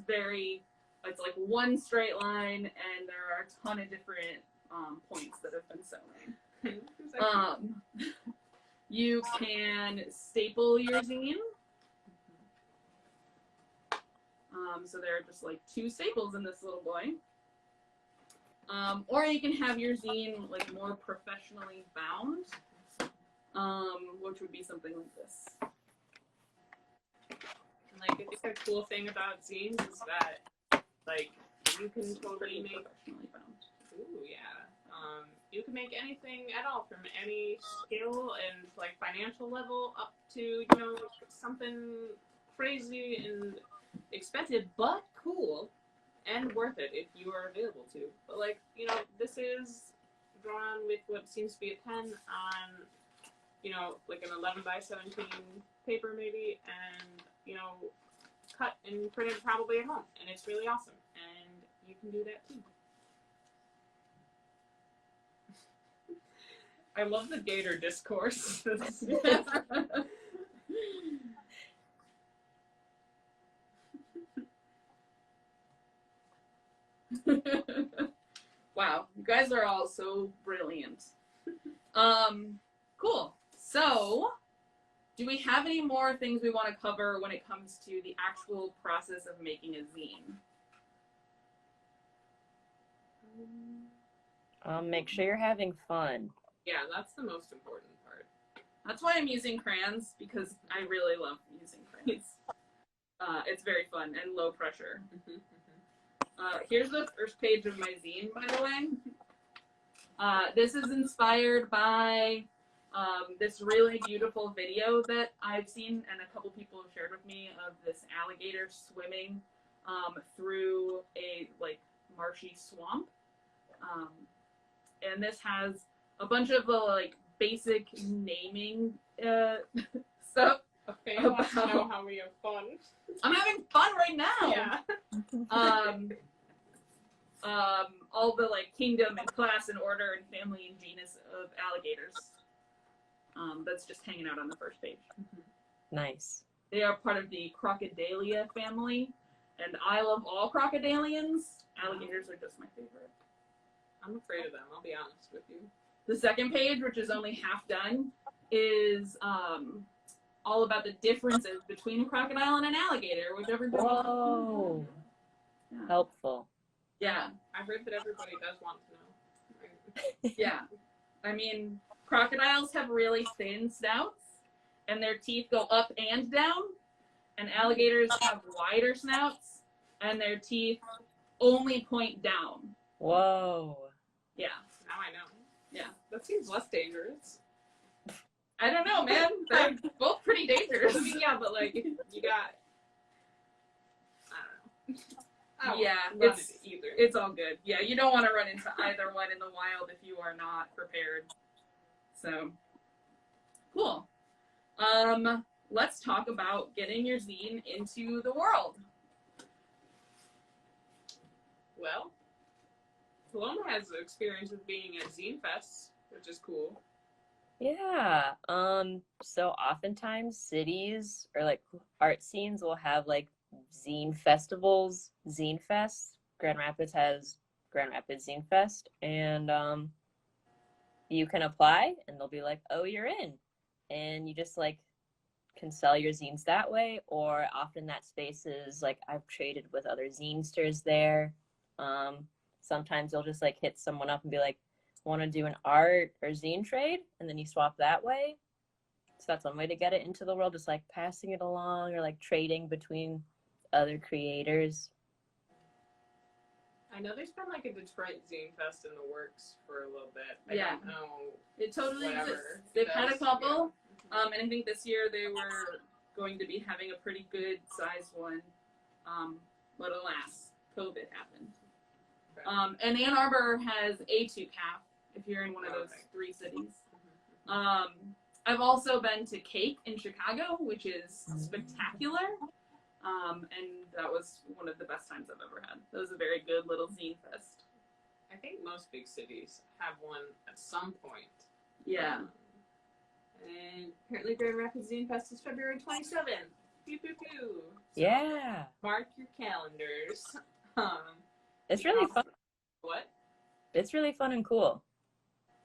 like one straight line, and there are a ton of different points that have been sewn. You can staple your zine. So there are just like 2 staples in this little boy. Or you can have your zine like more professionally bound, which would be something like this.
Like, I think the cool thing about zines is that, like, you can totally make
professionally bound.
Ooh, yeah. You can make anything at all, from any skill and like financial level up to something crazy and expensive, but cool and worth it if you are available to. But like this is drawn with what seems to be a pen on like an 11 by 17 paper maybe, and cut and printed probably at home, and it's really awesome, and you can do that too. I love the Gator discourse.
Wow, you guys are all so brilliant. Cool. So, do we have any more things we want to cover when it comes to the actual process of making a zine?
Make sure you're having fun.
Yeah, that's the most important part.
That's why I'm using crayons, because I really love using crayons. It's very fun and low pressure. Here's the first page of my zine, by the way. This is inspired by this really beautiful video that I've seen, and a couple people have shared with me, of this alligator swimming through a marshy swamp. And this has a bunch of basic naming stuff.
Okay, let's know how we have fun.
I'm having fun right now.
Yeah.
All the kingdom and class and order and family and genus of alligators. That's just hanging out on the first page.
Nice.
They are part of the Crocodilia family, and I love all crocodilians. Alligators are just my favorite.
I'm afraid of them, I'll be honest with you.
The second page, which is only half done, is all about the differences between a crocodile and an alligator, which everybody.
Whoa.
Yeah.
Helpful.
Yeah.
I heard that everybody does want to know.
Yeah. I mean, crocodiles have really thin snouts, and their teeth go up and down, and alligators have wider snouts, and their teeth only point down.
Whoa.
Yeah.
Now I know.
Yeah.
That seems less dangerous.
I don't know, man. They're both pretty dangerous.
I mean, yeah, but you got. I don't know.
Yeah,
Either.
It's all good. Yeah, you don't want to run into either one in the wild if you are not prepared. So, cool. Let's talk about getting your zine into the world.
Well, Paloma has experience with being at Zine Fest, which is cool.
Yeah. So oftentimes cities or art scenes will have zine festivals, Zine Fest. Grand Rapids has Grand Rapids Zine Fest, and you can apply and they'll be like, oh, you're in, and you just can sell your zines that way. Or often that space is I've traded with other zinesters there. Sometimes you'll just hit someone up and be like, want to do an art or zine trade, and then you swap that way. So that's one way to get it into the world, just passing it along or trading between other creators.
I know there's been a Detroit Zine Fest in the works for a little bit. I don't know.
It totally
Whatever.
exists. They've had a couple,
Yeah.
and I think this year they were going to be having a pretty good sized one. But alas, COVID happened.
Okay.
And Ann Arbor has A2CAF if you're in one of those three cities. I've also been to Cake in Chicago, which is spectacular. And that was one of the best times I've ever had. That was a very good little zine fest.
I think most big cities have one at some point.
Yeah.
And apparently Grand Rapids Zine Fest is February 27th. Pew pew pew. So
Yeah.
mark your calendars.
It's really fun.
What?
It's really fun and cool.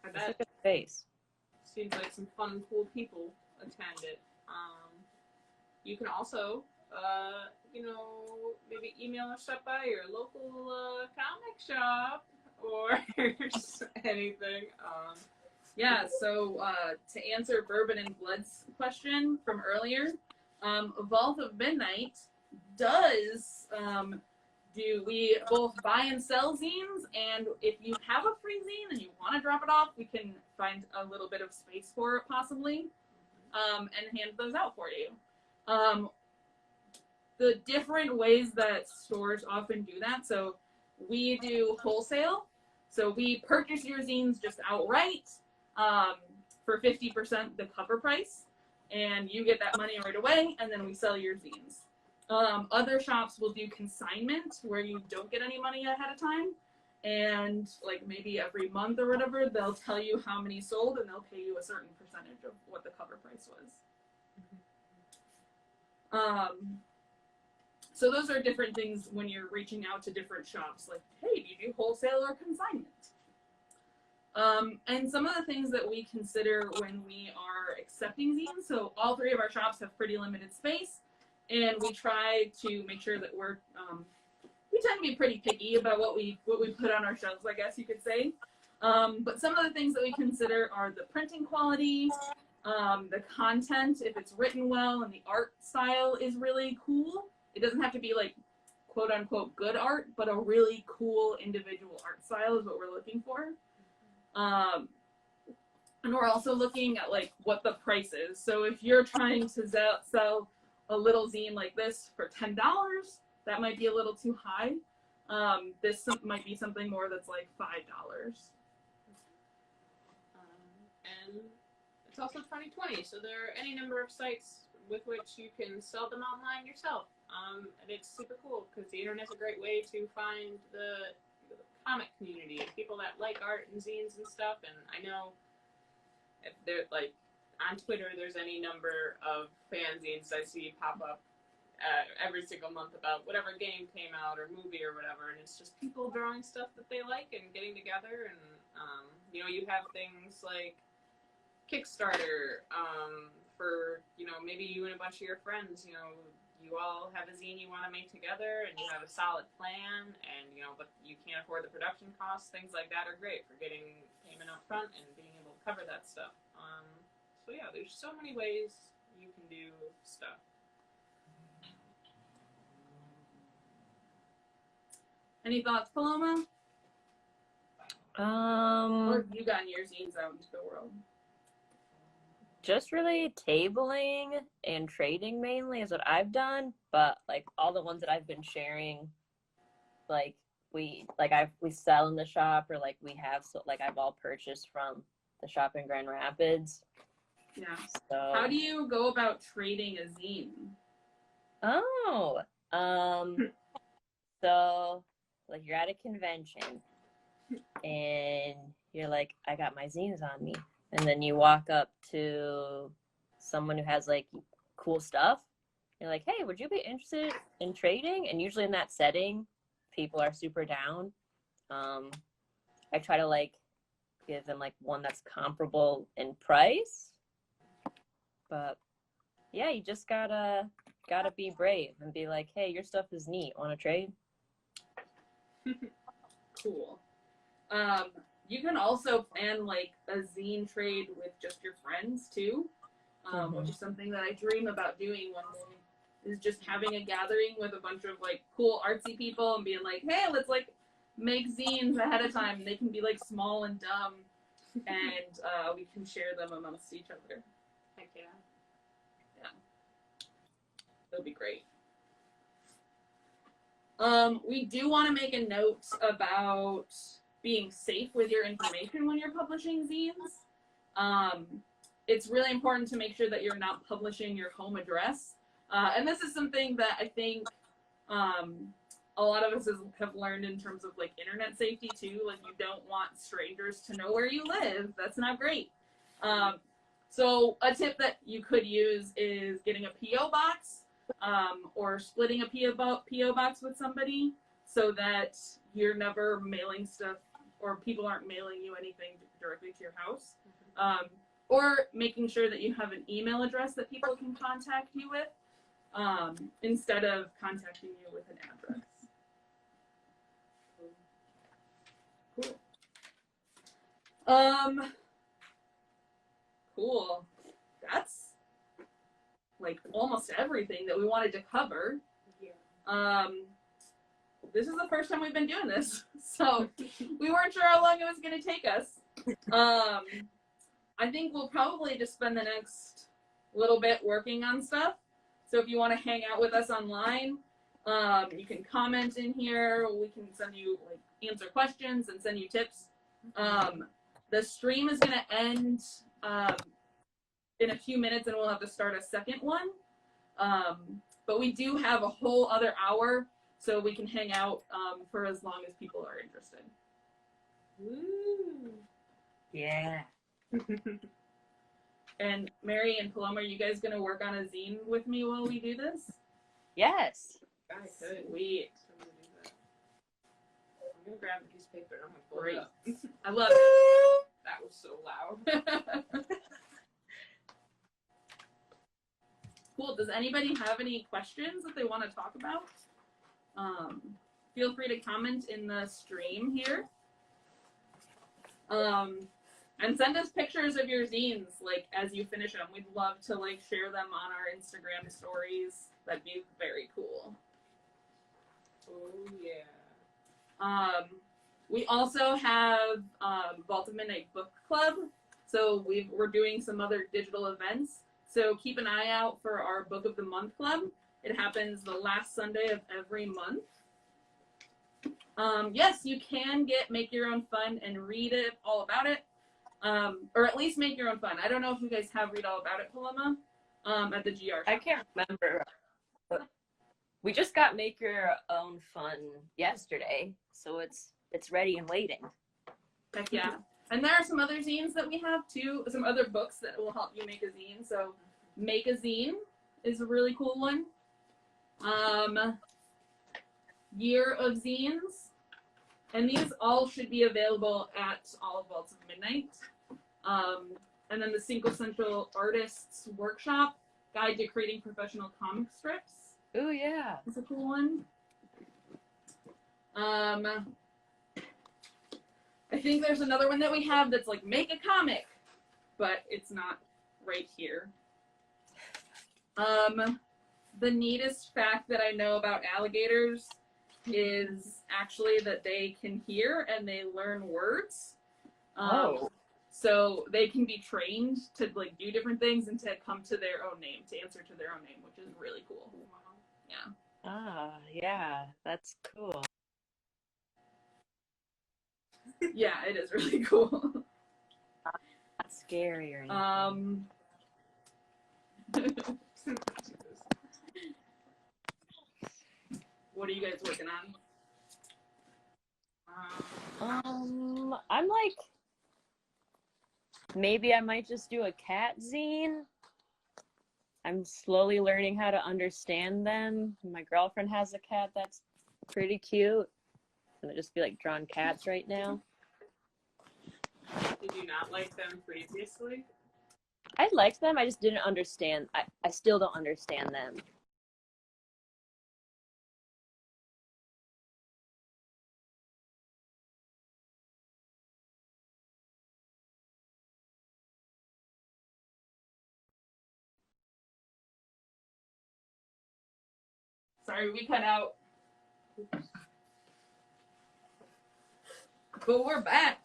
I
It's
bet.
a good space.
Seems like some fun and cool people attend it. You can also, maybe email or stop by your local comic shop or anything.
Yeah, so to answer Bourbon and Blood's question from earlier, Vault of Midnight does we both buy and sell zines, and if you have a free zine and you want to drop it off, we can find a little bit of space for it possibly, and hand those out for you. The different ways that stores often do that, so we do wholesale, so we purchase your zines just outright for 50% the cover price, and you get that money right away, and then we sell your zines. Other shops will do consignment where you don't get any money ahead of time, and maybe every month or whatever they'll tell you how many sold and they'll pay you a certain percentage of what the cover price was. So those are different things when you're reaching out to different shops, like, hey, do you do wholesale or consignment? And some of the things that we consider when we are accepting zines, so all three of our shops have pretty limited space, and we try to make sure that we tend to be pretty picky about what we put on our shelves, I guess you could say. But some of the things that we consider are the printing quality, the content, if it's written well and the art style is really cool. It doesn't have to be like quote unquote good art, but a really cool individual art style is what we're looking for. And we're also looking at like what the price is. So if you're trying to sell a little zine like this for $10, that might be a little too high. This might be something more that's like $5.
And it's also 2020, so there are any number of sites with which you can sell them online yourself. And it's super cool because the internet's a great way to find the comic community and people that like art and zines and stuff. And I know if they're like on Twitter, there's any number of fanzines I see pop up every single month about whatever game came out or movie or whatever, and it's just people drawing stuff that they like and getting together. And you know, you have things like Kickstarter for, you know, maybe you and a bunch of your friends, you know, you all have a zine you want to make together and you have a solid plan, and you know, but you can't afford the production costs. Things like that are great for getting payment up front and being able to cover that stuff. So yeah, there's so many ways you can do stuff.
Any thoughts, Paloma? Or have you gotten your zines out into the world?
Just really tabling and trading mainly is what I've done, but like all the ones that I've been sharing, like we sell in the shop, or like we have, so like I've all purchased from the shop in Grand Rapids.
Yeah.
So
How do you go about trading a zine?
So like you're at a convention and you're like, I got my zines on me. And then you walk up to someone who has like cool stuff. You're like, hey, would you be interested in trading? And usually in that setting, people are super down. I try to like give them like one that's comparable in price. But yeah, you just gotta be brave and be like, hey, your stuff is neat. Want to trade?
Cool. You can also plan like a zine trade with just your friends too, which is something that I dream about doing one day. Is just having a gathering with a bunch of like cool artsy people and being like, hey, let's like make zines ahead of time. And they can be like small and dumb, and we can share them amongst each other.
Heck yeah.
Yeah. That'll be great. We do want to make a note about being safe with your information when you're publishing zines. It's really important to make sure that you're not publishing your home address. And this is something that I think a lot of us have learned in terms of like internet safety too. Like you don't want strangers to know where you live. That's not great. So a tip that you could use is getting a P.O. box, or splitting a P.O. box with somebody so that you're never mailing stuff, or people aren't mailing you anything directly to your house. Or making sure that you have an email address that people can contact you with, instead of contacting you with an address. Cool. Cool. That's like almost everything that we wanted to cover. Yeah. This is the first time we've been doing this, so we weren't sure how long it was going to take us. I think we'll probably just spend the next little bit working on stuff. So if you want to hang out with us online, you can comment in here. We can send you, like, answer questions and send you tips. The stream is going to end in a few minutes, and we'll have to start a second one. But we do have a whole other hour, so we can hang out for as long as people are interested.
Woo!
Yeah.
And Mary and Paloma, are you guys going to work on a zine with me while we do this?
Yes.
I could.
Sweet.
I'm gonna do that. I'm gonna grab a piece of paper and I'm gonna pull
Great.
it up.
I love it.
That was so loud.
Cool. Does anybody have any questions that they want to talk about? Feel free to comment in the stream here. And send us pictures of your zines, like, as you finish them. We'd love to, like, share them on our Instagram stories. That'd be very cool.
Oh, yeah.
We also have Vault of Midnight Book Club. So we're doing some other digital events. So keep an eye out for our Book of the Month Club. It happens the last Sunday of every month. Yes, you can make your own fun and read it all about it. Or at least make your own fun. I don't know if you guys have Read All About It, Paloma, at the GR shop.
I can't remember. But we just got Make Your Own Fun yesterday, so it's ready and waiting.
Heck yeah. And there are some other zines that we have too, some other books that will help you make a zine. So Make a Zine is a really cool one. Year of Zines. And these all should be available at all of Vaults of Midnight. And then the Cinco Central Artists Workshop, Guide to Creating Professional Comic Strips.
Oh yeah.
That's a cool one. I think there's another one that we have that's like Make a Comic, but it's not right here. The neatest fact that I know about alligators is actually that they can hear and they learn words. So they can be trained to like do different things and to come to their own name, to answer to their own name, which is really cool. Yeah.
Ah, yeah, that's cool.
Yeah, it is really cool.
Not scary or anything.
What are you guys working on?
I'm like, maybe I might just do a cat zine. I'm slowly learning how to understand them. My girlfriend has a cat that's pretty cute. I'm gonna just be like drawing cats right now.
Did you not like them previously?
I liked them, I just didn't understand. I still don't understand them.
Sorry, we cut out. But we're back.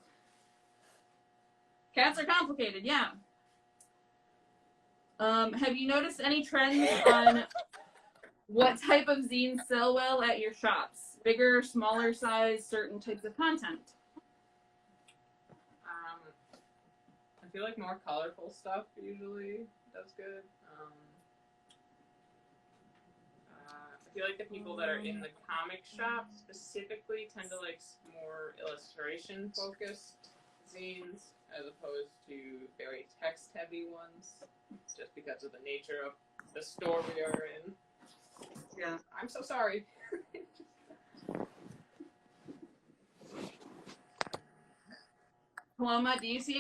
Cats are complicated, yeah. Have you noticed any trends on what type of zines sell well at your shops? Bigger, smaller size, certain types of content?
I feel like more colorful stuff usually does good. I feel like the people that are in the comic shop specifically tend to like more illustration focused zines as opposed to very text heavy ones, just because of the nature of the store we are in.
Yeah.
I'm so sorry.
Paloma, do you see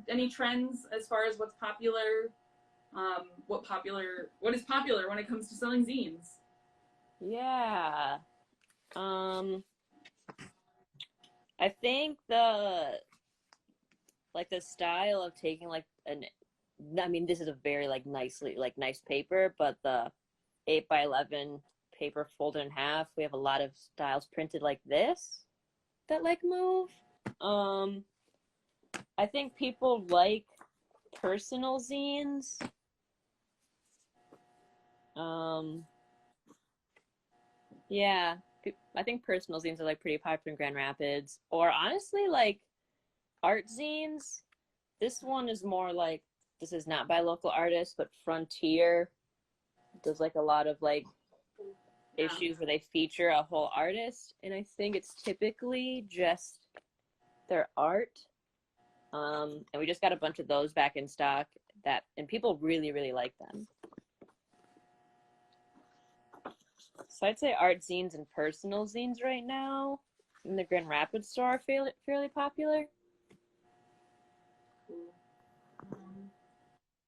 any trends as far as what's popular? What is popular when it comes to selling zines?
Yeah. I think the style of taking like I mean, this is a very like nice paper, but the 8x11 paper folded in half, we have a lot of styles printed like this that like move. I think people like personal zines. Yeah, I think personal zines are like pretty popular in Grand Rapids, or honestly like art zines. This one is more like, this is not by local artists, but Frontier does like a lot of like issues where they feature a whole artist, and I think it's typically just their art. And we just got a bunch of those back in stock and people really, really like them. So I'd say art zines and personal zines right now in the Grand Rapids store are fairly popular.
Cool.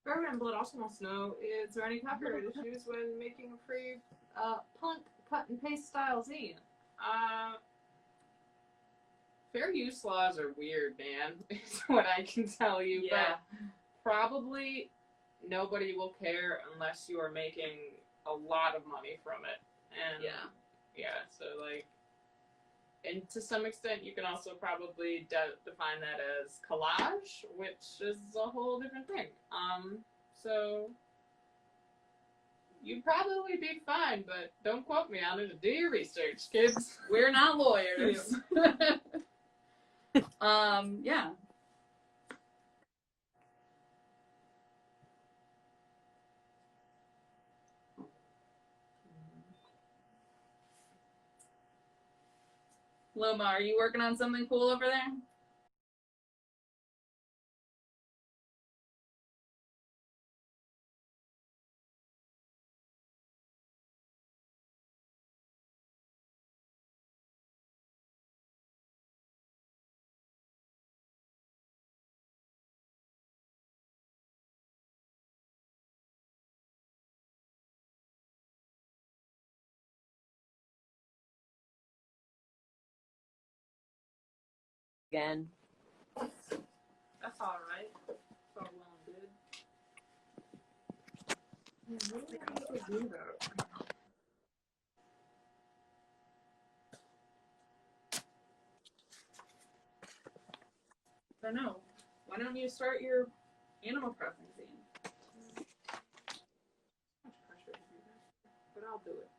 Bourbon Blood also wants to know, is there any copyright issues when making a free punk cut and paste style zine? Fair use laws are weird, man, is what I can tell you.
Yeah.
But probably nobody will care unless you are making a lot of money from it. And yeah, so like, and to some extent, you can also probably define that as collage, which is a whole different thing. So you'd probably be fine, but don't quote me on it. Do your research, kids.
We're not lawyers. Yeah. Paloma, are you working on something cool over there?
Again.
That's all right. It's all well and good. What do I need to do though? I don't know. Why don't you start your Animal Crossing zine? Much pressure to do that, but I'll do it.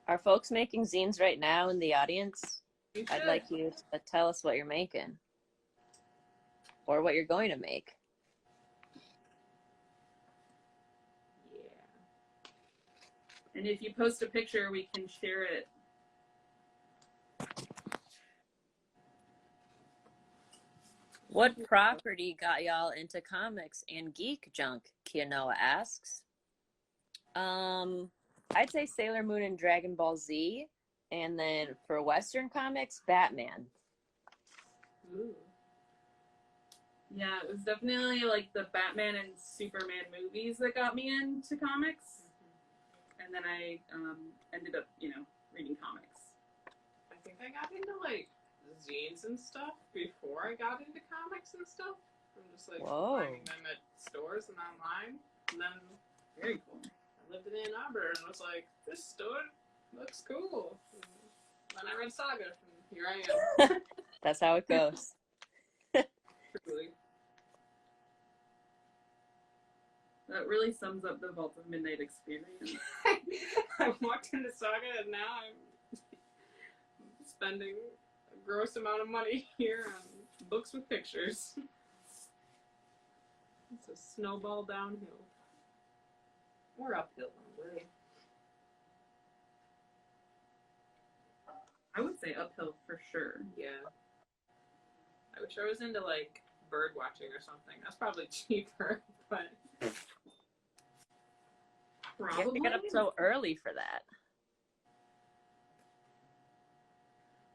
Are folks making zines right now in the audience?
You
I'd
should.
like you to tell us what you're making. Or what you're going to make.
Yeah.
And if you post a picture, we can share it.
What property got y'all into comics and geek junk? Kianoa asks. I'd say Sailor Moon and Dragon Ball Z. And then for Western comics, Batman.
Ooh.
Yeah, it was definitely like the Batman and Superman movies that got me into comics. And then I ended up, reading comics.
I think I got into like zines and stuff before I got into comics and stuff. I'm just like finding them at stores and online. And then
Very cool.
I lived in Ann Arbor and was like, this store looks cool. And then I read Saga and here I am.
That's how it goes.
Truly.
That really sums up the Vault of Midnight experience.
I walked into Saga and now I'm spending a gross amount of money here on books with pictures. It's a snowball downhill. Or uphill in a way.
I would say uphill for sure.
Yeah. I wish I was into like bird watching or something. That's probably cheaper, but
You have to get up so early for that.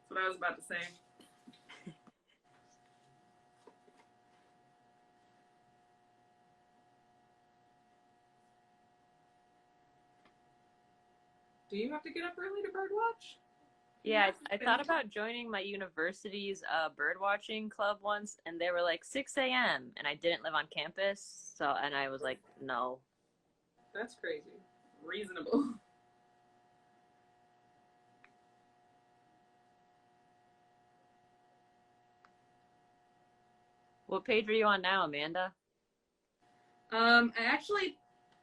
That's what I was about to say.
Do you have to get up early to bird watch?
Yeah, I thought about joining my university's bird watching club once, and they were like 6 a.m. and I didn't live on campus, and I was like, no.
That's crazy.
Reasonable.
What page are you on now, Amanda?
I actually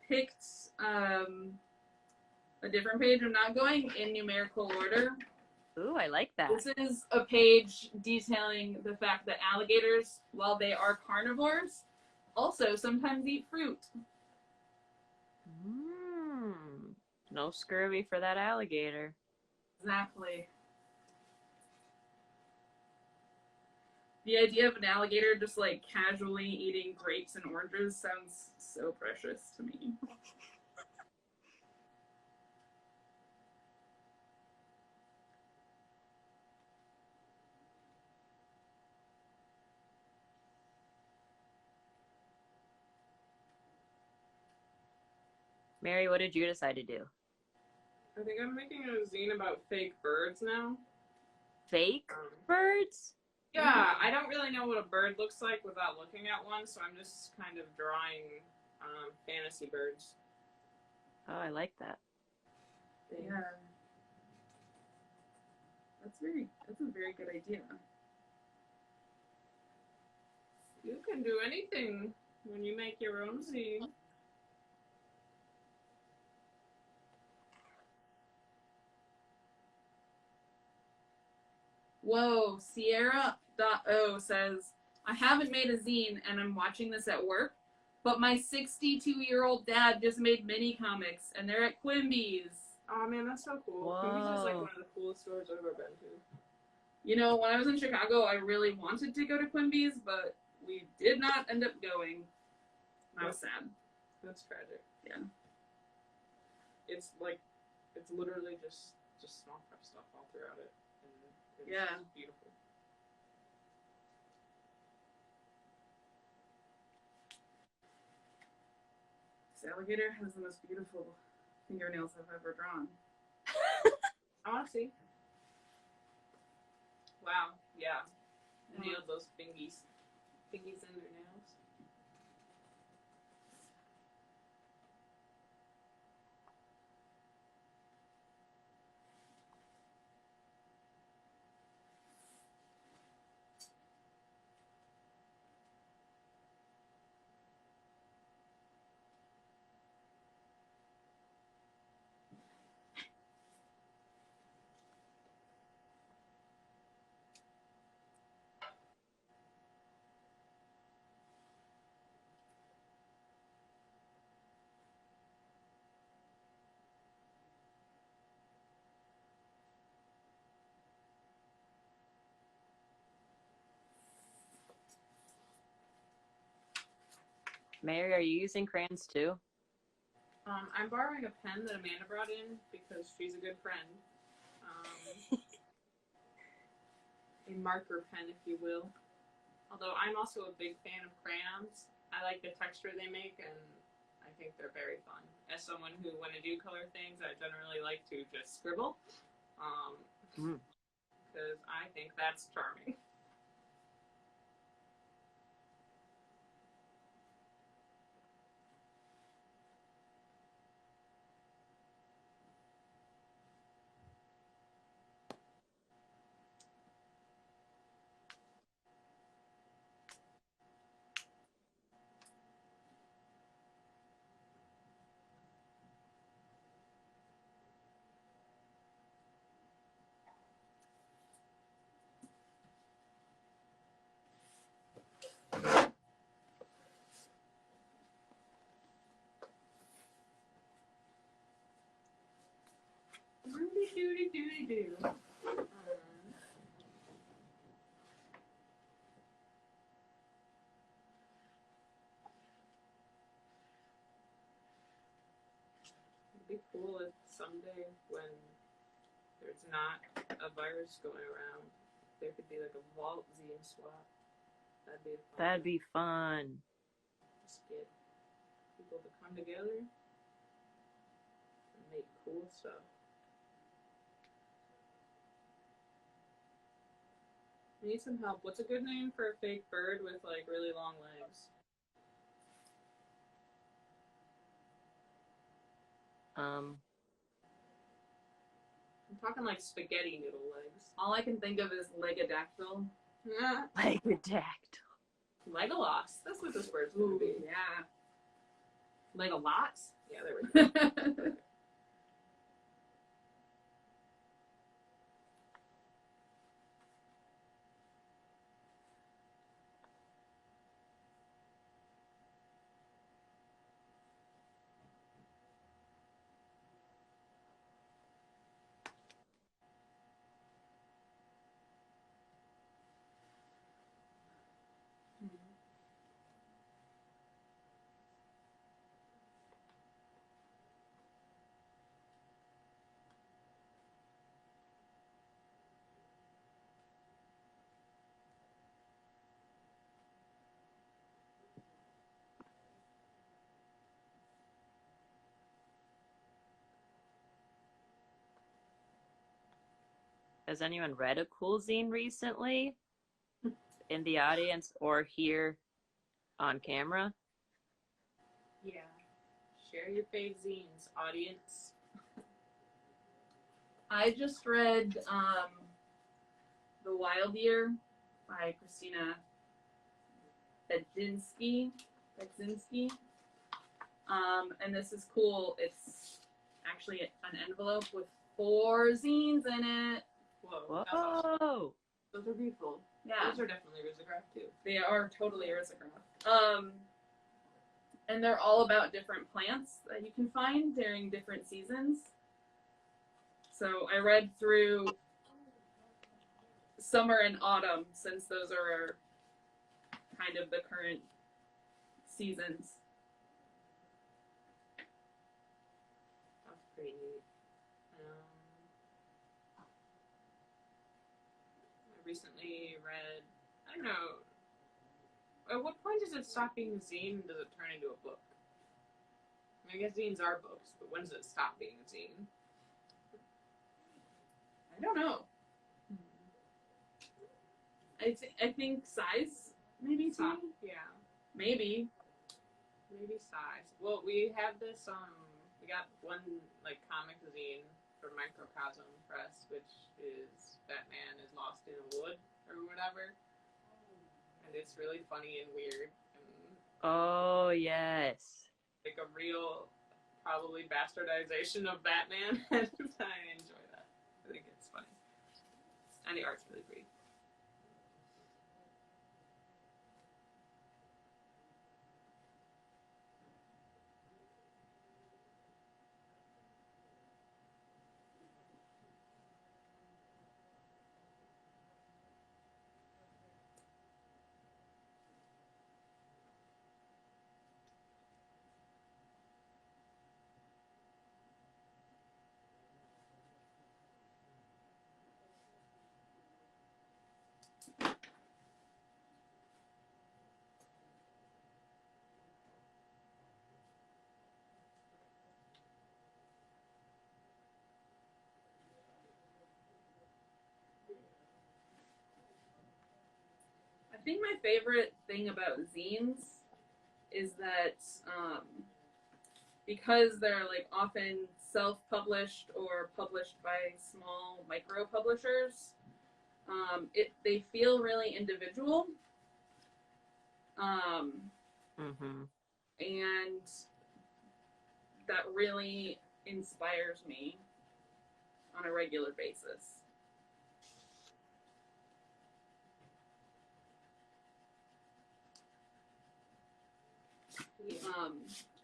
picked a different page. I'm not going in numerical order.
Ooh, I like that.
This is a page detailing the fact that alligators, while they are carnivores, also sometimes eat fruit.
No scurvy for that alligator.
Exactly. The idea of an alligator just like casually eating grapes and oranges sounds so precious to me.
Mary, what did you decide to do?
I think I'm making a zine about fake birds now.
Fake birds?
Yeah, I don't really know what a bird looks like without looking at one, so I'm just kind of drawing fantasy birds.
Oh, I like that.
Yeah. That's a very good idea.
You can do anything when you make your own zine.
Whoa, Sierra.o says, I haven't made a zine and I'm watching this at work, but my 62-year-old dad just made mini comics and they're at Quimby's.
Oh man, that's so cool.
Whoa.
Quimby's is like one of the coolest stores I've ever been to.
You know, when I was in Chicago, I really wanted to go to Quimby's, but we did not end up going. I was sad.
That's tragic.
Yeah.
It's literally just small prep stuff all throughout it. And it's
Yeah.
beautiful.
This alligator has the most beautiful fingernails I've ever drawn.
I want to see. Wow. Yeah. Nailed those fingies. Fingies in their nails.
Mary, are you using crayons too?
I'm borrowing a pen that Amanda brought in because she's a good friend. A marker pen, if you will. Although I'm also a big fan of crayons. I like the texture they make, and I think they're very fun. As someone who, when I do color things, I generally like to just scribble. Because I think that's charming. Doody-doody-doody-doo. It'd be cool if someday, when there's not a virus going around, there could be like a vault zine swap. That'd be fun.
That'd be fun.
Just get people to come together and make cool stuff. I need some help. What's a good name for a fake bird with like really long legs? I'm talking like spaghetti noodle legs.
All I can think of is legodactyl.
Legodactyl.
Legolas. That's what this bird's gonna be.
Yeah.
Legolots? Yeah, there we go.
Has anyone read a cool zine recently in the audience or here on camera?
Yeah. Share your fave zines, audience.
I just read The Wild Year by Christina Bedzinski. And this is cool. It's actually an envelope with 4 zines in it.
Whoa. That's awesome.
Whoa!
Those are beautiful.
Yeah.
Those are definitely risographed too.
They are totally risographed. And they're all about different plants that you can find during different seasons. So I read through summer and autumn, since those are kind of the current seasons.
That's pretty neat. I recently read, I don't know, at what point does it stop being a zine and does it turn into a book? I guess zines are books, but when does it stop being a zine?
I don't know. I think size, maybe too.
Yeah.
Maybe.
Maybe size. Well, we have this, we got one, like, comic zine from Microcosm Press, which is Batman is lost in a wood, or whatever. And it's really funny and weird, and
Oh, yes.
like a real, probably bastardization of Batman, and I enjoy that. I think it's funny. And the art's really pretty.
I think my favorite thing about zines is that because they're like often self-published or published by small micro publishers, they feel really individual,
Mm-hmm.
and that really inspires me on a regular basis.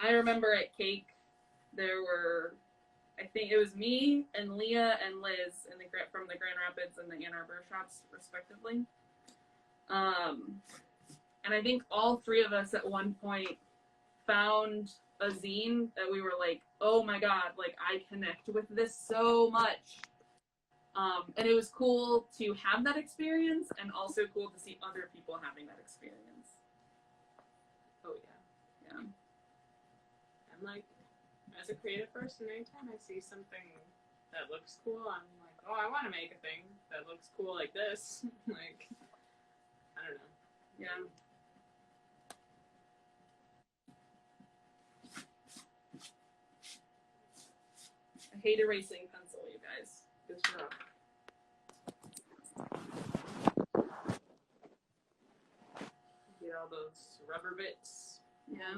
I remember at Cake, there were, I think it was me and Leah and Liz from the Grand Rapids and the Ann Arbor shops, respectively. And I think all 3 of us at one point found a zine that we were like, oh my god, like I connect with this so much. And it was cool to have that experience, and also cool to see other people having that experience.
Oh, yeah.
Yeah.
I'm like, as a creative person, anytime I see something that looks cool, I'm like, oh, I want to make a thing that looks cool like this. Like, I don't know.
Yeah. I hate erasing pencil, you guys.
Good job. Get all those rubber bits.
Yeah.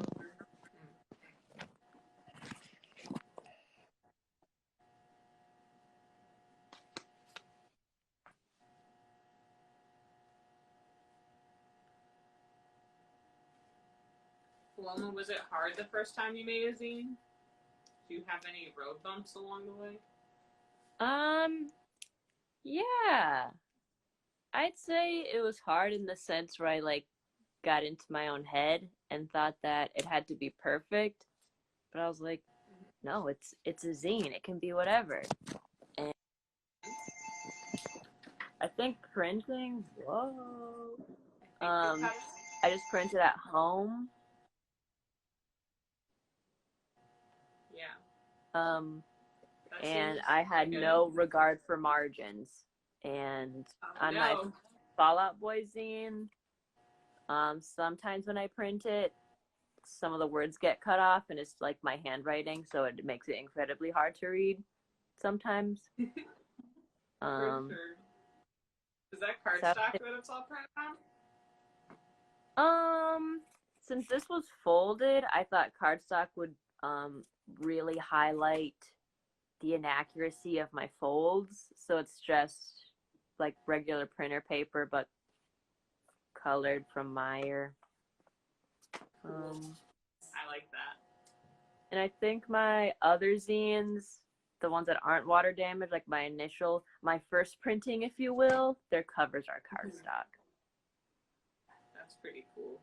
Paloma, was it hard the first time you made a zine? Do you have any road bumps along the way?
Yeah. I'd say it was hard in the sense where I like got into my own head and thought that it had to be perfect. But I was like, no, it's a zine. It can be whatever. And I think printing, whoa. I just printed at home.
Yeah.
And I had no regard for margins. And
Oh,
on my Fallout Boy zine, sometimes when I print it, some of the words get cut off, and it's like my handwriting, so it makes it incredibly hard to read sometimes.
For sure. Is that cardstock that it's all printed on?
Since this was folded, I thought cardstock would really highlight the inaccuracy of my folds, so it's just like regular printer paper but colored from Meyer.
I like that.
And I think my other zines, the ones that aren't water damaged, like my first printing, if you will, their covers are cardstock.
That's pretty cool.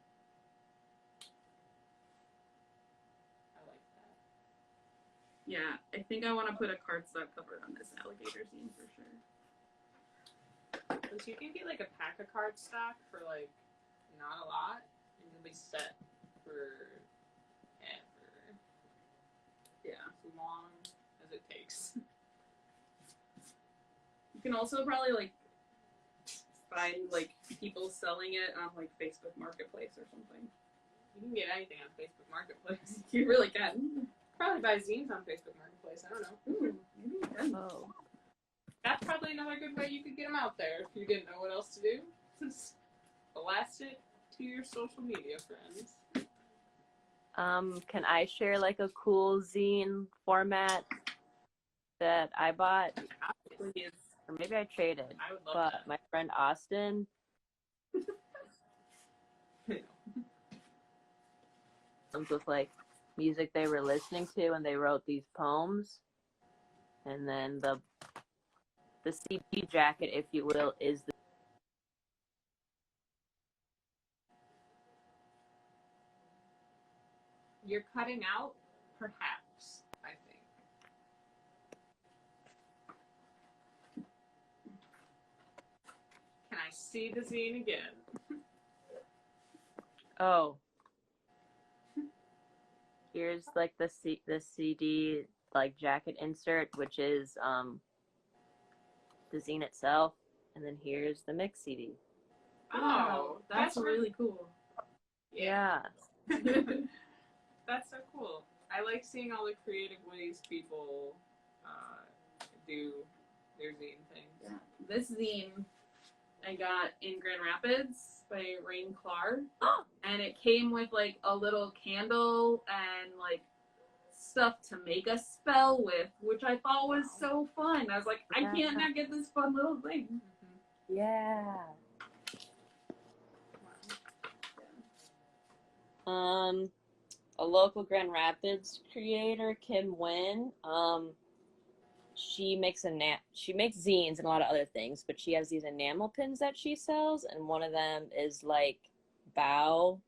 I like that.
Yeah, I think I want to put a cardstock cover on this alligator zine for sure.
Because you can get like a pack of cardstock for like not a lot, and you'll be set for ever. Yeah, as long as it takes.
You can also probably like find like people selling it on like Facebook Marketplace or something.
You can get anything on Facebook Marketplace.
You really can.
Probably buy zines on Facebook Marketplace. I don't know.
Ooh, maybe you can.
Oh.
That's probably another good way you could get them out there if you didn't know what else to do. Just blast it to your social media friends.
Can I share like a cool zine format that I bought?
Please.
Or maybe I traded.
I would love
but
that.
my friend Austin comes with like music they were listening to, and they wrote these poems. And then the CD jacket, if you will, is the
You're cutting out, perhaps, I think. Can I see the zine again?
Oh. Here's like the CD like jacket insert, which is the zine itself, and then here's the mix CD.
Oh,
that's really cool.
Yeah.
That's so cool. I like seeing all the creative ways people do their zine things.
Yeah. This zine I got in Grand Rapids by Rain Clark. And it came with like a little candle and like stuff to make a spell with, which I thought was so fun. I was like, I can't not get this fun little thing.
Yeah. A local Grand Rapids creator, Kim Wynn, she makes zines and a lot of other things, but she has these enamel pins that she sells, and one of them is like Bao,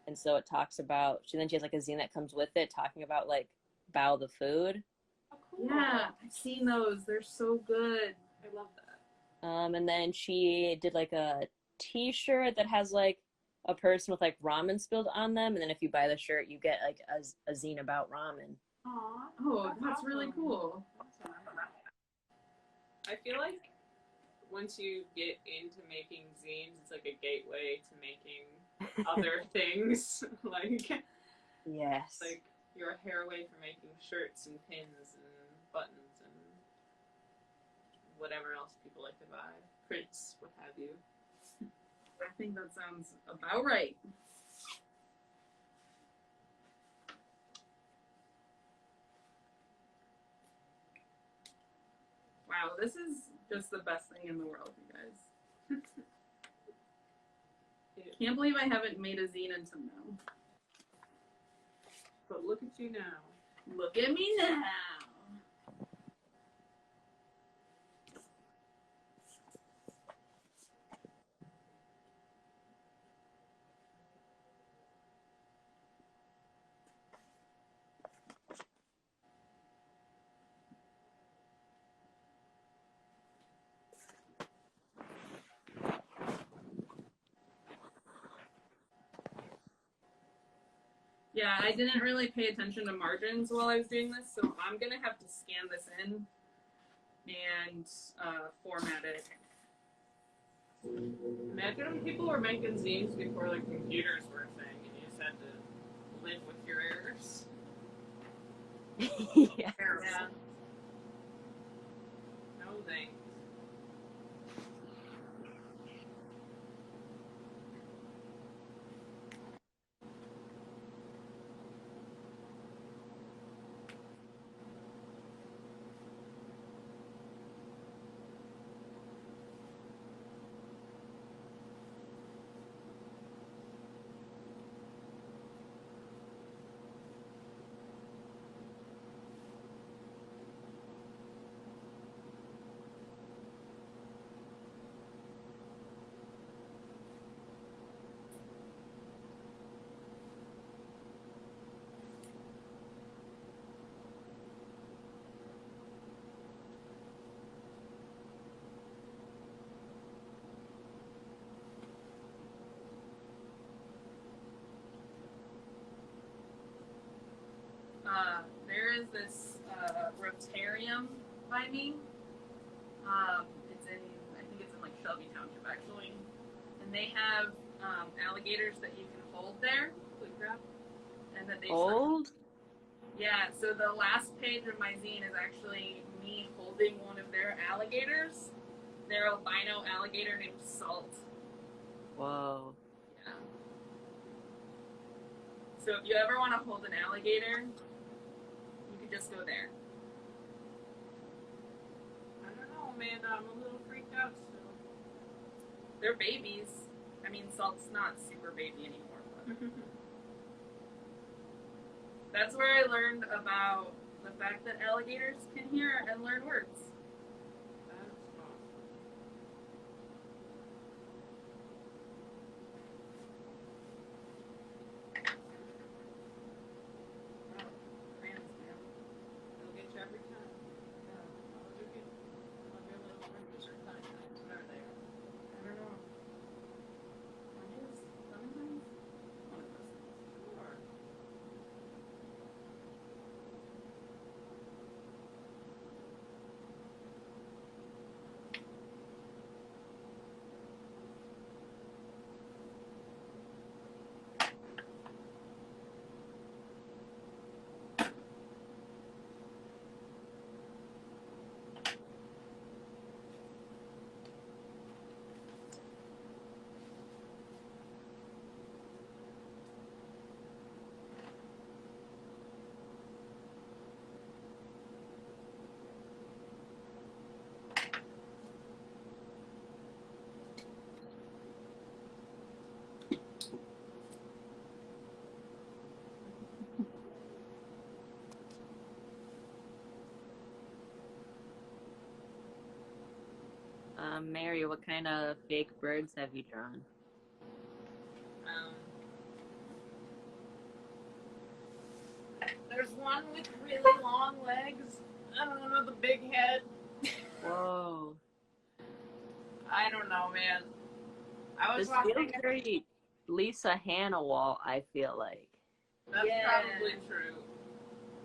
and so it talks about she has like a zine that comes with it talking about like Bao the food.
Oh, cool.
Yeah, I've seen those. They're so good.
I love that.
And then she did like a t-shirt that has like a person with like ramen spilled on them, and then if you buy the shirt you get like a zine about ramen.
Aww.
Oh, that's really cool.
I feel like once you get into making zines, it's like a gateway to making other things. Like,
Yes.
like you're a hair away from making shirts and pins and buttons and whatever else people like to buy, prints, what have you.
I think that sounds about right. Wow, this is just the best thing in the world, you guys. Can't believe I haven't made a zine until now.
But look at you now.
Look at me now. Yeah, I didn't really pay attention to margins while I was doing this, so I'm gonna have to scan this in and formatted.
Imagine when people were making zines before like computers were a thing, and you just had to live with your errors.
Yeah.
Yeah.
No thanks.
There is this Rotarium by me. It's in, I think it's in like Shelby Township actually, and they have alligators that you can hold there, and that they
Old?
Yeah. So the last page of my zine is actually me holding one of their alligators. Their albino alligator named Salt.
Whoa.
Yeah. So if you ever want to hold an alligator, you could just go there.
I don't know, Amanda. I'm a little freaked out still.
They're babies. I mean, Salt's not super baby anymore, but that's where I learned about the fact that alligators can hear and learn words.
That's awesome.
Wow, crayons, man.
It'll get you every time.
Yeah.
What do you get? Love your little friends or tiny times. What are they?
I don't know. Onions? Lemon onions? One of those things.
Sure.
Mary, what kind of fake birds have you drawn?
There's one with really long legs. I don't know, the big head.
Whoa.
I don't know, man. I was
This
watching.
feels very Lisa Hannawalt, I feel like.
That's
Yeah.
probably true.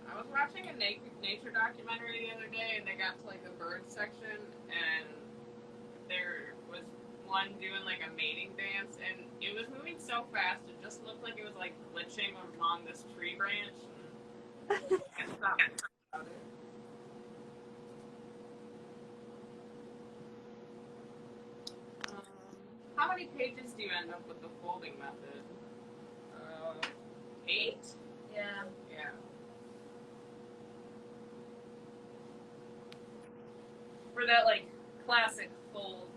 I was watching a nature documentary the other day, and they got to like the bird section, and there was one doing like a mating dance, and it was moving so fast, it just looked like it was like glitching along this tree branch. And I stopped about it. How many pages do you end up with the folding method? 8?
Yeah.
Yeah.
For that, like, classic fold.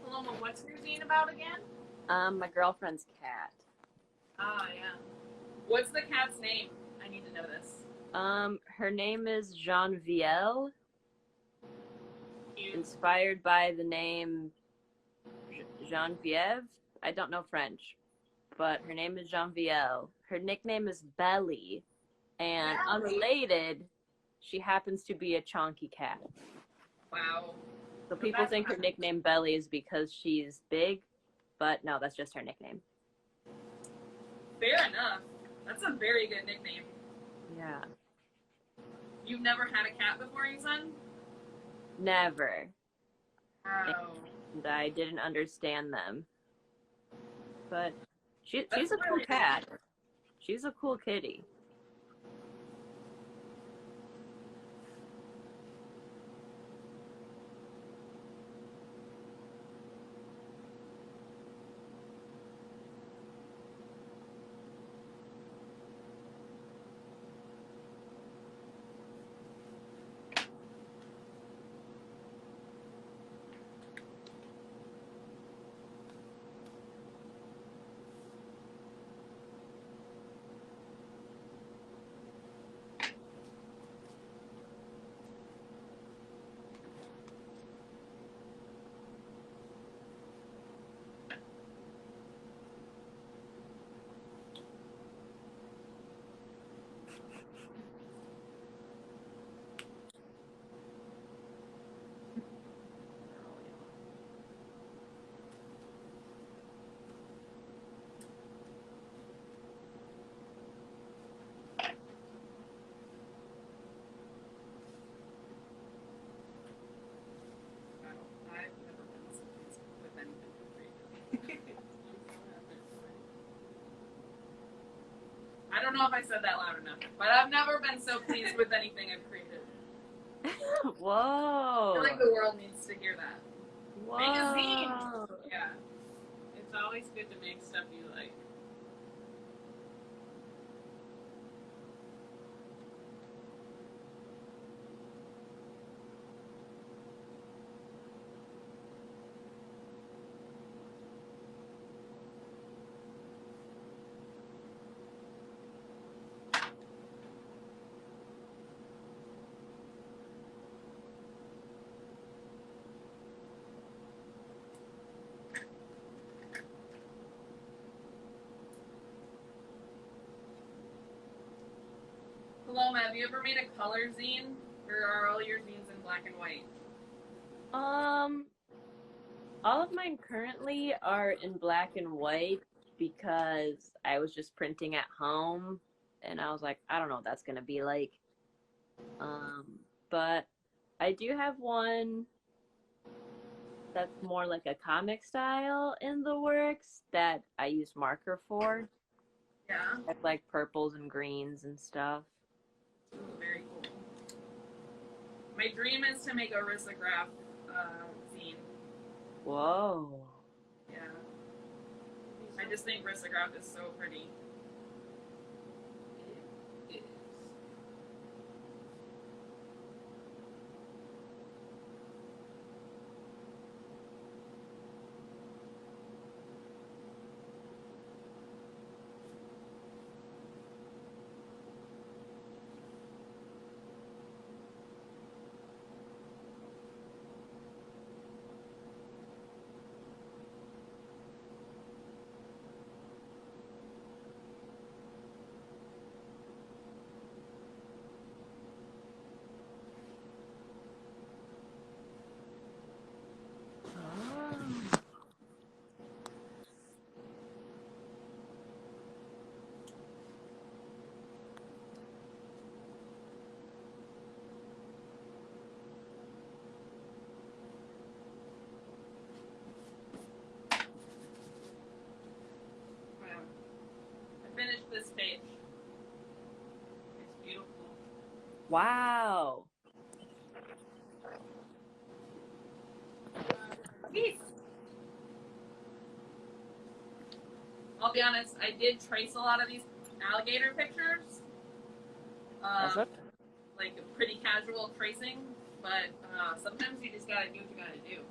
Paloma, what's your zine about again?
My girlfriend's cat.
Ah, yeah. What's the cat's name? I need to know this.
Her name is Genevieve,
Cute.
inspired by the name Genevieve. I don't know French, but her name is Genevieve. Her nickname is Belly, and unrelated, she happens to be a chonky cat.
Wow.
So people think her nickname Belly is because she's big, but no, that's just her nickname.
Fair enough. That's a very good nickname.
Yeah.
You've never had a cat before, you said?
Never.
Oh.
And I didn't understand them. But she's
That's
a cool
really
cat. She's a cool kitty.
I've never been so pleased with anything I've created. I don't know if I said that loud enough, but I've never been so pleased with anything I've created.
Whoa.
I feel like the world needs to hear that.
Whoa.
Make a zine!
Yeah. It's always good to make stuff you like.
Paloma, have you ever made a color zine? Or are all your zines in black and white?
All of mine currently are in black and white because I was just printing at home and I was like, I don't know what that's gonna be like. But I do have one that's more like a comic style in the works that I use marker for.
Yeah.
It's like purples and greens and stuff.
Ooh, very cool. My dream is to make a risograph zine.
Whoa.
Yeah. I just think risograph is so pretty.
It is.
Wow. I finished this page. It's beautiful.
Wow.
Peace. I'll be honest, I did trace a lot of these alligator pictures.
That's okay.
Like a pretty casual tracing, but sometimes you just gotta do what you gotta do.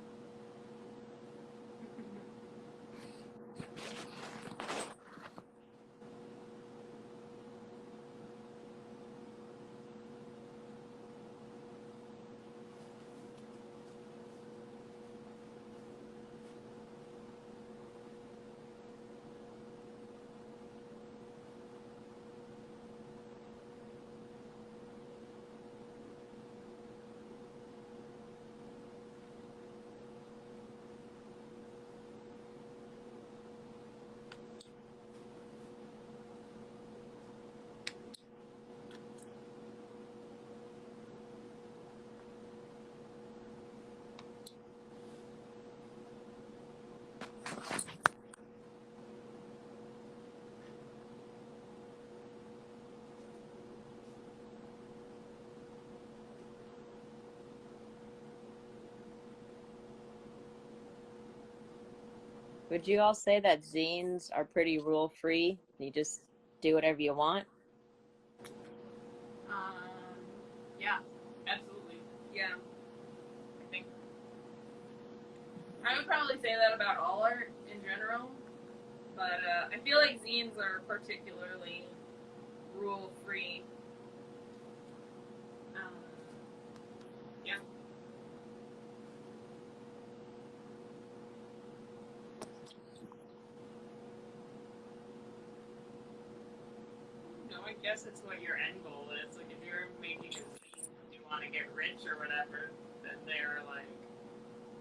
Would you all say that zines are pretty rule free? You just do whatever you want?
Yeah, absolutely.
Yeah.
I think
I would probably say that about all art in general, but I feel like zines are particularly rule-free.
yeah. No, I guess it's what your end goal is. Like, if you're making a zine and you want to get rich or whatever, then they're like,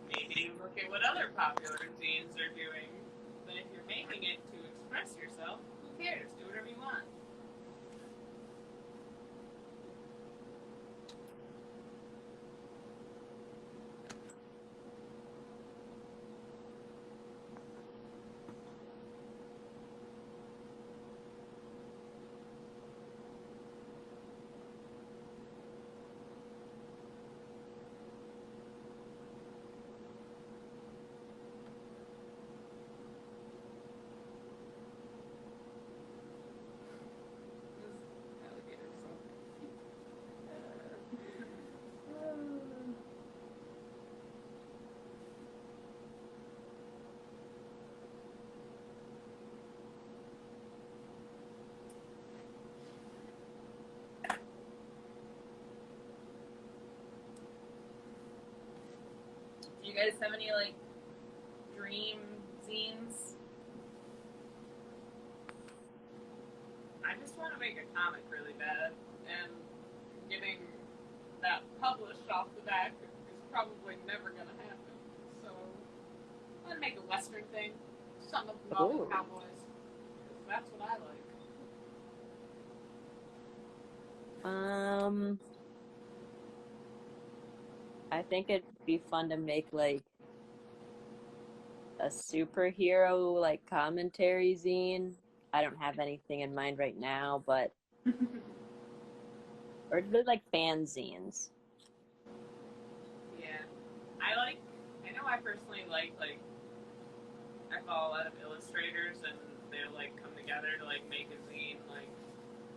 maybe you look at what other popular zines are doing. But if you're making it to express yourself, who cares? Do whatever you want.
Do you guys have any like dream zines?
I just want to make a comic really bad, and getting that published off the back is probably never going to happen. So, I'm going to make a Western thing, something involving
Ooh.
cowboys. 'Cause that's what I like.
I think it'd be fun to make like a superhero like commentary zine. I don't have anything in mind right now, but or do like fanzines.
Yeah. I know I personally like, I follow a lot of illustrators, and they'll, like, come together to, like, make a zine, like,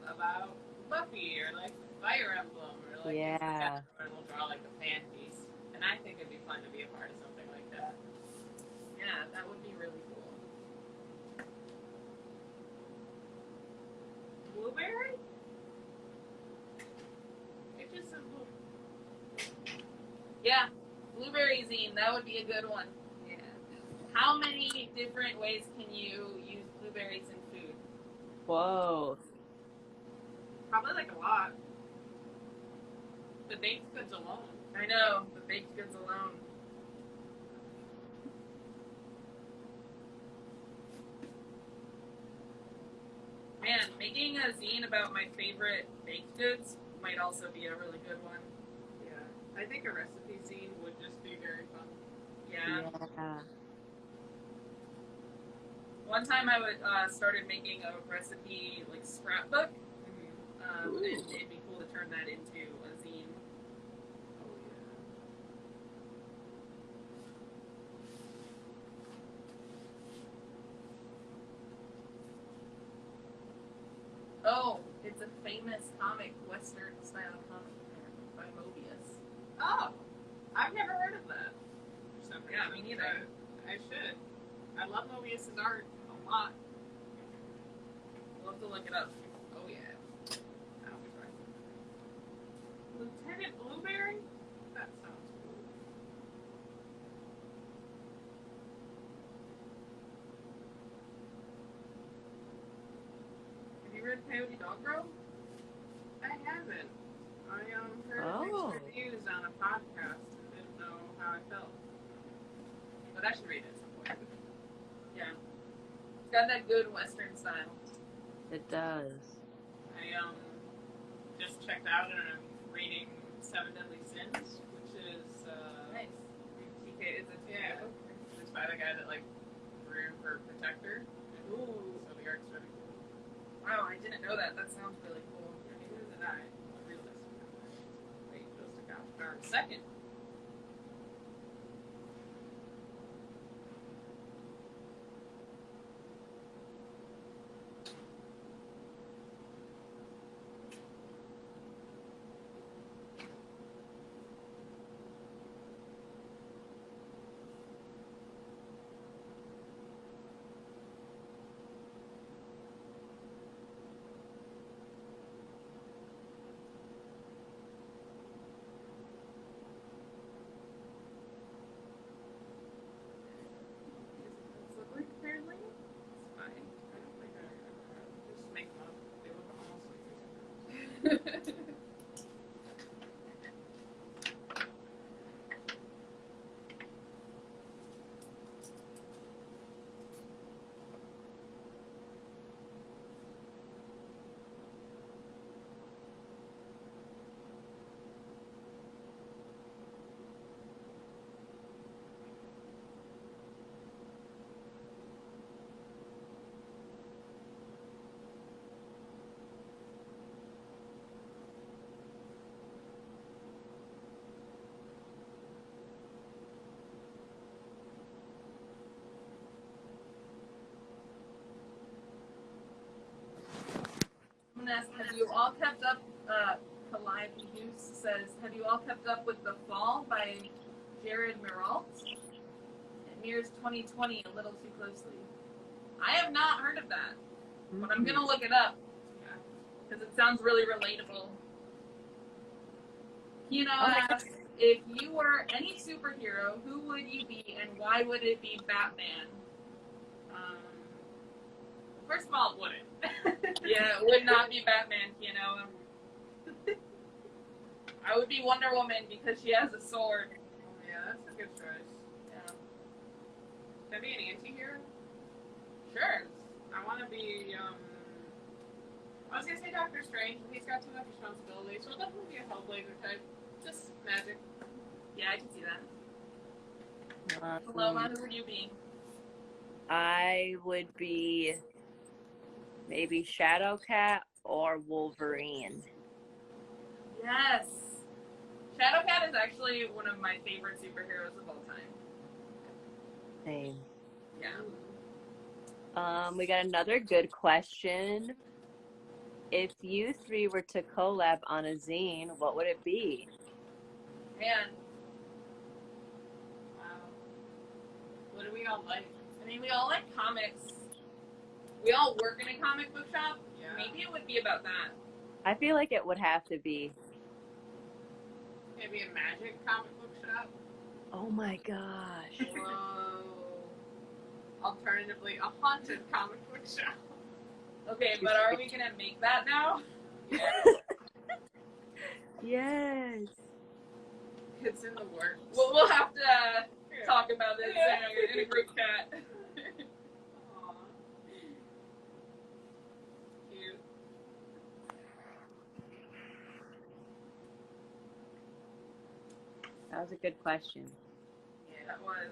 about Buffy, or, like, Fire Emblem, or, like, things like
Yeah.
that, or they'll draw, like, a fan piece. And I think it'd be fun to be a part of something like that.
Yeah, that would be really cool.
Blueberry? It just says blue.
Yeah, blueberry zine, that would be a good one.
Yeah.
How many different ways can you use blueberries in food?
Whoa.
Probably, like, a lot. The baked goods alone.
I know, the baked goods alone. Man, making a zine about my favorite baked goods might also be a really good one.
Yeah. I think a recipe zine would just be very fun.
Yeah.
Yeah.
One time I would started making a recipe like scrapbook, and it'd be cool to turn that into a zine.
Oh, yeah.
Oh, it's a famous comic, Western style comic by Mobius.
Oh, I've never heard of that. For some
Yeah,
reason.
me neither.
I should. I love Mobius's art a lot.
We'll have to look it up.
Oh yeah. That'll be fun. Lieutenant Blueberry? That sounds cool.
Have you read Coyote Doggrove?
I haven't. I heard
Oh.
mixed reviews on a podcast and didn't know how I felt. But I should read it at some point.
Yeah. It's got that good Western style.
It does.
I just checked out and I'm reading Seven Deadly Sins, which is
Nice.
TK. Yeah, it's by the guy that like drew for Protector.
Ooh.
So the art's really cool.
Wow, I didn't know that. That sounds really cool.
Neither did I. Realistic. Wait, goes to Gotham. Second.
you all kept up, Kalai Hughes says, have you all kept up with The Fall by Jared Mirault? It mirrors 2020 a little too closely. I have not heard of that, but I'm going to look it up because it sounds really relatable. Kino asks, if you were any superhero, who would you be and why would it be Batman?
First of all, it wouldn't.
Yeah, it would not be Batman, Kino. I would be Wonder Woman because she has a sword.
Yeah, that's a good choice.
Yeah.
Can I be an anti-hero?
Sure.
I want to be, I was going to say Doctor Strange, but he's got too much responsibility, so I'll definitely be a Hellblazer type. Just magic.
Yeah, I can see that. Paloma, who would you be?
I would be maybe Shadowcat or Wolverine.
Yes. Shadowcat is actually one of my favorite superheroes of all time.
Same.
Yeah.
We got another good question. If you three were to collab on a zine, what would it be?
Man,
Wow. What do we all like?
I mean, we all like comics. We all work in a comic book shop.
Yeah.
Maybe it would be about that.
I feel like it would have to be.
Maybe a magic comic book shop?
Oh my gosh.
Whoa. Alternatively, a haunted comic book shop.
Okay, but are we gonna make that now?
Yeah.
Yes.
It's in the works.
We'll have to talk about this in a group chat.
Aw. Cute.
That was a good question.
Yeah, that was.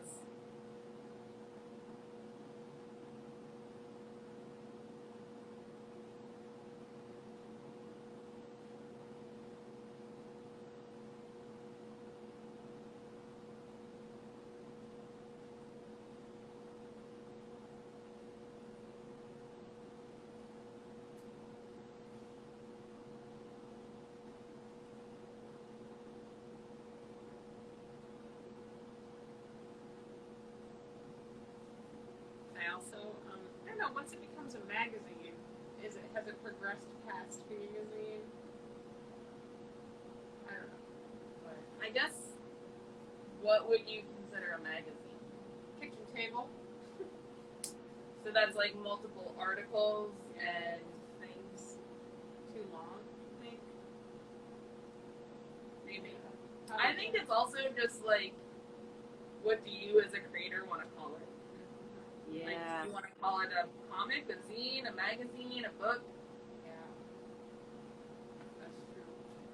I also, I don't know, once it becomes a magazine, has it progressed past being a zine? I don't know. But
I guess. What would you consider a magazine?
kitchen table.
So that's like multiple articles and things.
Too long, I think.
Maybe. I think it's also just like, what do you as a creator want to call it? Like,
Yeah.
do you want to call it a comic, a zine, a magazine, a book?
Yeah. That's true.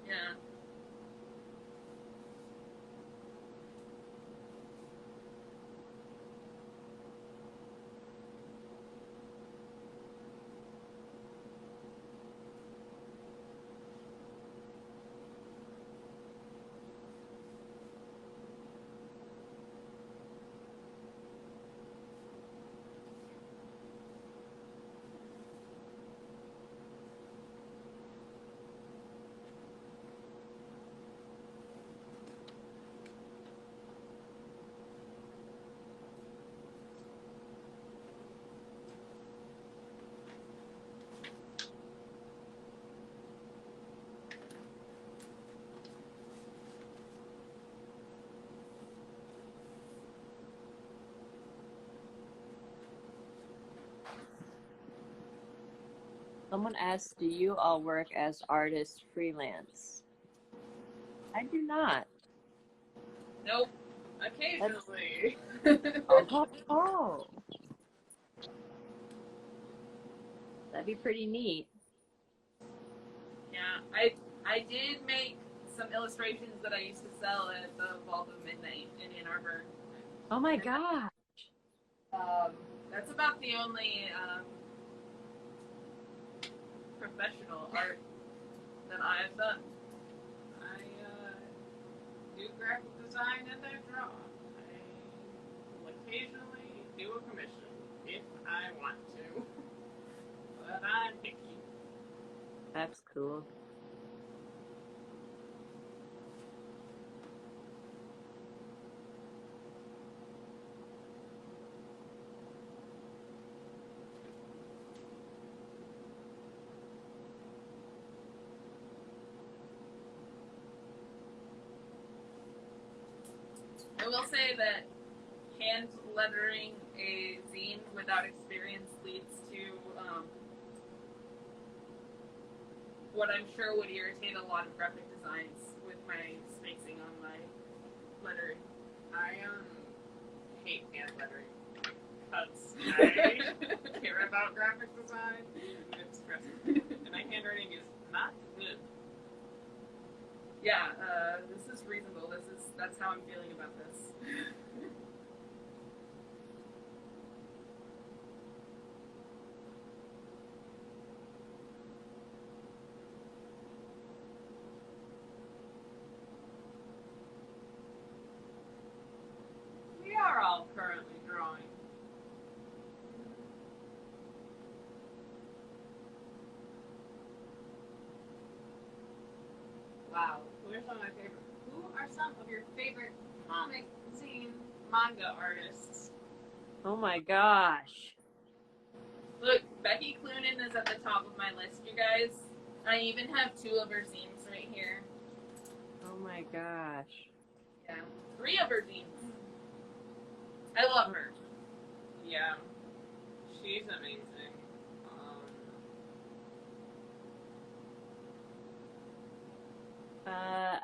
Yeah.
Someone asked, do you all work as artists freelance? I do not.
Nope.
Occasionally.
Oh. That'd be pretty neat.
Yeah. I did make some illustrations that I used to sell at the Vault of Midnight in Ann Arbor.
Oh my god.
That's about the only professional art that I've done.
I do graphic design and I draw. I will occasionally do a commission if I want to, but I'm picky.
That's cool.
I will say that hand lettering a zine without experience leads to what I'm sure would irritate a lot of graphic designs with my spacing on my lettering.
I hate hand lettering because I care about graphic design and it's stressful. And my handwriting is not good.
Yeah, this is reasonable. That's how I'm feeling about this.
We are all currently drawing. Wow, who are some of my favorite? Who are some of your favorite comic, zine, manga artists?
Oh my gosh.
Look, Becky Cloonan is at the top of my list, you guys. I even have 2 of her zines right here.
Oh my gosh.
Yeah, 3 of her zines. I love her.
Yeah, she's amazing.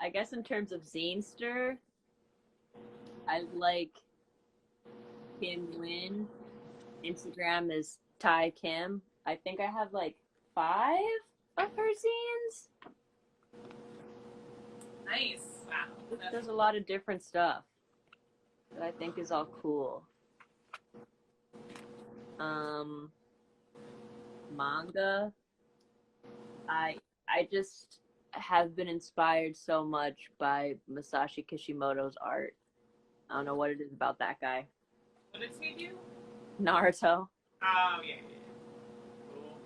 I guess in terms of Zinester, I like Kim Win. Instagram is Ty Kim. I think I have like 5 of her zines.
Nice. Wow.
There's a lot of different stuff that I think is all cool. Manga. I just have been inspired so much by Masashi Kishimoto's art. I don't know what it is about that guy.
What does he do?
Naruto.
Oh, yeah. Cool.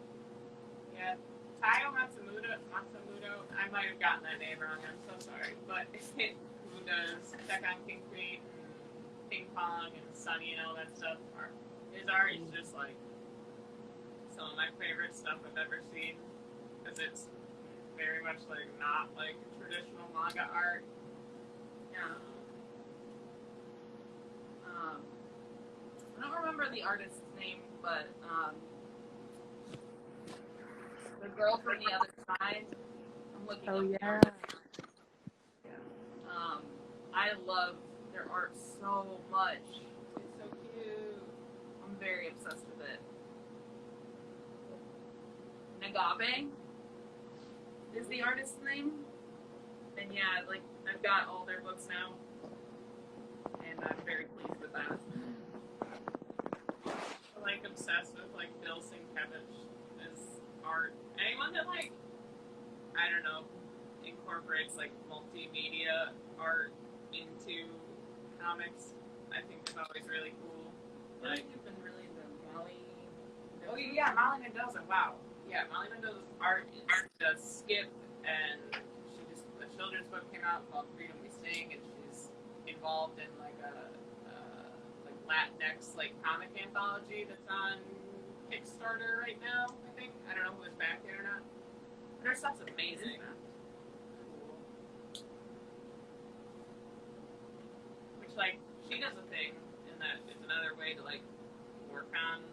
Yeah, Taiyo Matsumoto, I might have gotten that name wrong, I'm so sorry, but who does Check on King Creek and Ping Pong and Sunny and all that stuff, his art is just like some of my favorite stuff I've ever seen, because it's very much like not like traditional manga art.
Yeah. I don't remember the artist's name, but the girl from the other side. I'm looking.
Oh
up
yeah.
I love their art so much.
It's so cute.
I'm very obsessed with it. Nagabe is the artist's name, and yeah, like I've got all their books now, and I'm very pleased with that.
I'm like obsessed with like Bill Sienkiewicz's art. Anyone that like, I don't know, incorporates like multimedia art into comics, I think is always really cool.
Like, you've been really into Molly.
Oh yeah, Molly Mendoza. Wow. Yeah, Molly Mendoza's art does Skip, and a children's book came out called Freedom We Sing, and she's involved in like a like Latinx like comic anthology that's on Kickstarter right now. I think I don't know who it's backed it or not. But her stuff's amazing. Cool. Which like she does a thing, and that is another way to like work on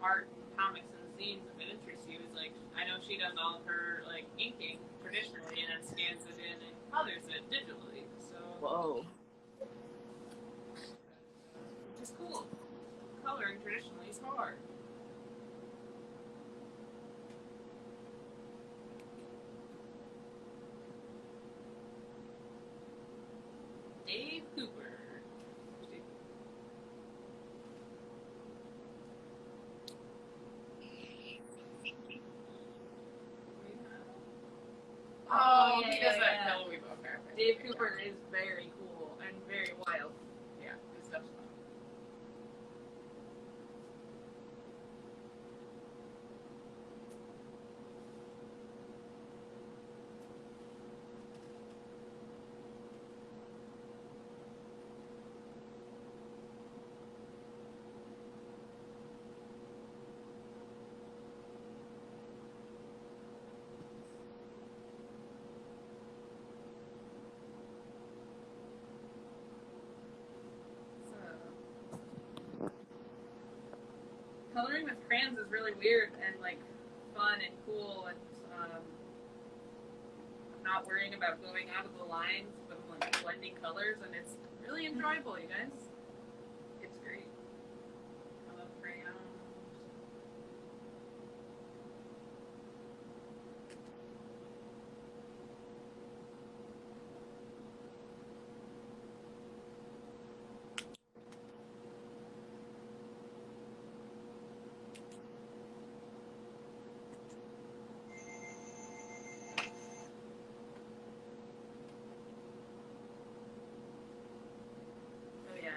art and comics and zines if it interests you. Is like I know she does all of her like inking traditionally and then scans it in and colors it digitally. So
Whoa.
which is cool. Coloring traditionally is hard. Dave Cooper. Oh,
yeah,
he
yeah,
does that
yeah.
Hillary book.
Dave Cooper is very cool and very wild.
Yeah, his stuff's fun.
coloring with crayons is really weird and like fun and cool, and not worrying about going out of the lines, but like blending colors, and it's really enjoyable, you guys. It's great. I love crayons. Oh yeah.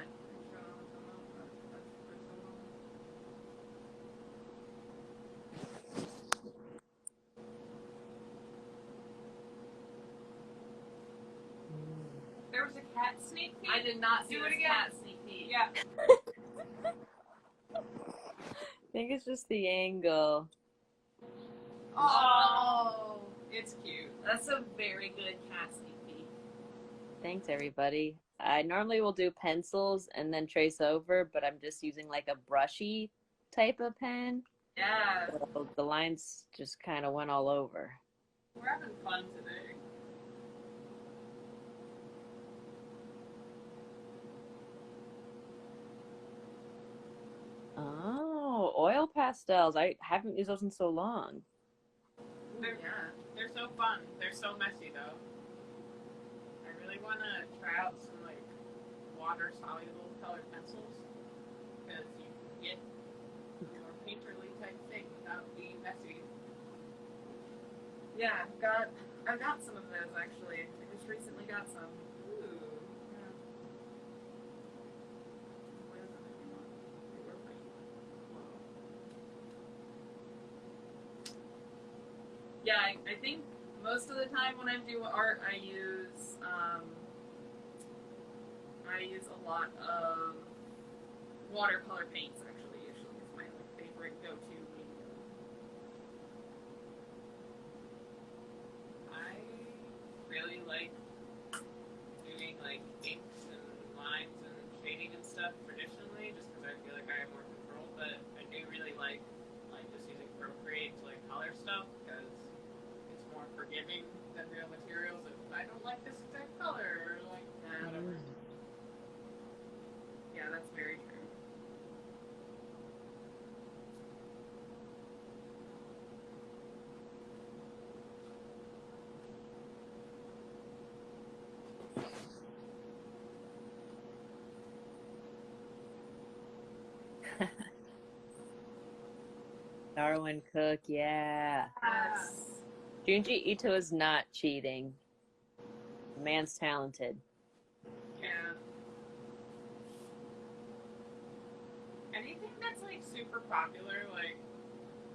There was a cat sneak peek. I did not see
Do it
this
again.
cat sneak peek.
Yeah.
I think it's just the angle.
Oh, it's cute. That's a very good cat sneak peek.
Thanks, everybody. I normally will do pencils and then trace over, but I'm just using like a brushy type of pen.
Yeah.
So the lines just kind of went all over.
We're having fun today.
Oh, oil pastels. I haven't used those in so long.
They're so fun. They're so messy though. I really want to try out some like water soluble colored pencils because you can get your painterly type thing without being messy.
Yeah, I've got some of those actually. I just recently got some.
Ooh.
Yeah, I think most of the time when I do art, I use a lot of watercolor paints. Actually, usually is my favorite go-to medium.
I really like doing like inks and lines and shading and stuff traditionally, just because I feel like I have more control. But I do really like just using Procreate to like color stuff because it's more forgiving than real materials. If I don't like this exact color or like whatever.
Yeah, that's very true.
Darwin Cook, yeah.
Yes.
Junji Ito is not cheating. The man's talented.
Yeah. Anything that's like super popular, like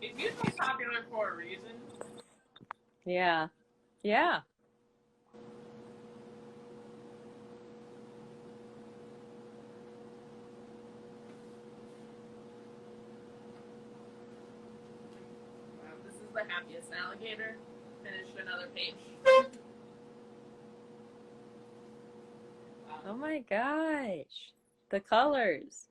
it's usually popular for a reason.
Yeah. Yeah.
Wow, this is the happiest alligator. Finished another page.
Oh my gosh. The colors.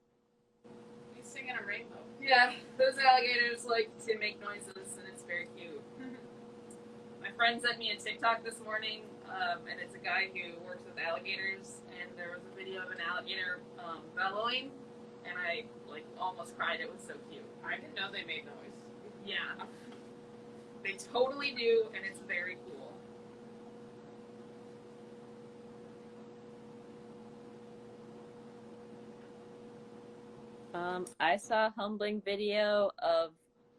He's singing a rainbow.
Yeah, those alligators like to make noises, and it's very cute. My friend sent me a TikTok this morning, and it's a guy who works with alligators, and there was a video of an alligator bellowing, and I like almost cried. It was so cute.
I didn't know they made noise.
Yeah, they totally do, and it's very cool.
I saw a humbling video of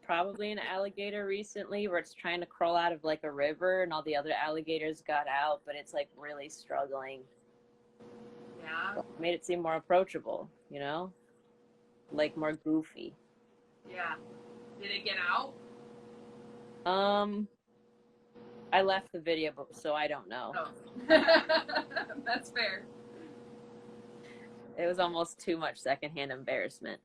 probably an alligator recently where it's trying to crawl out of like a river and all the other alligators got out, but it's like really struggling.
Yeah,
Made it seem more approachable, you know? Like more goofy.
yeah. Did it get out?
I left the video, so I don't know.
Oh, that's fair.
It was almost too much secondhand embarrassment.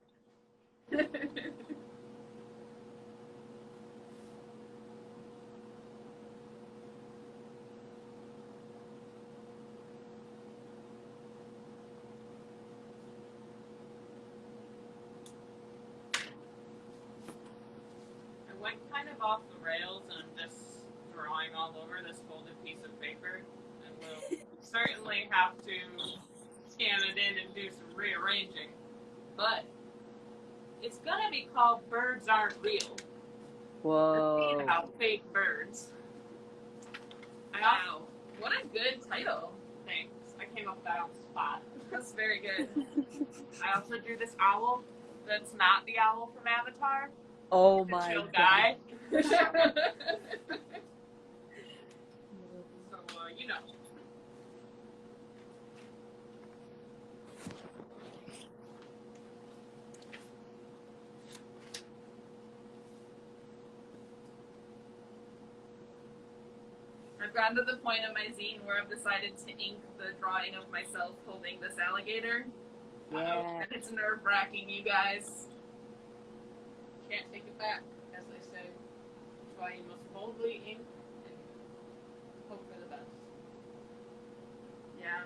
of off the rails and I'm just drawing all over this folded piece of paper, and we'll certainly have to scan it in and do some rearranging. But it's gonna be called Birds Aren't Real.
Whoa.
About fake birds.
Wow. What a good title.
Thanks. I came up with that on the spot.
That's very good.
I also drew this owl that's not the owl from Avatar.
Oh
The
my
chill
god.
guy. So, you know.
I've gotten to the point of my zine where I've decided to ink the drawing of myself holding this alligator.
Yeah.
And it's nerve-wracking, you guys.
Can't take it back, as they say. That's why you must boldly ink and hope for the best.
Yeah.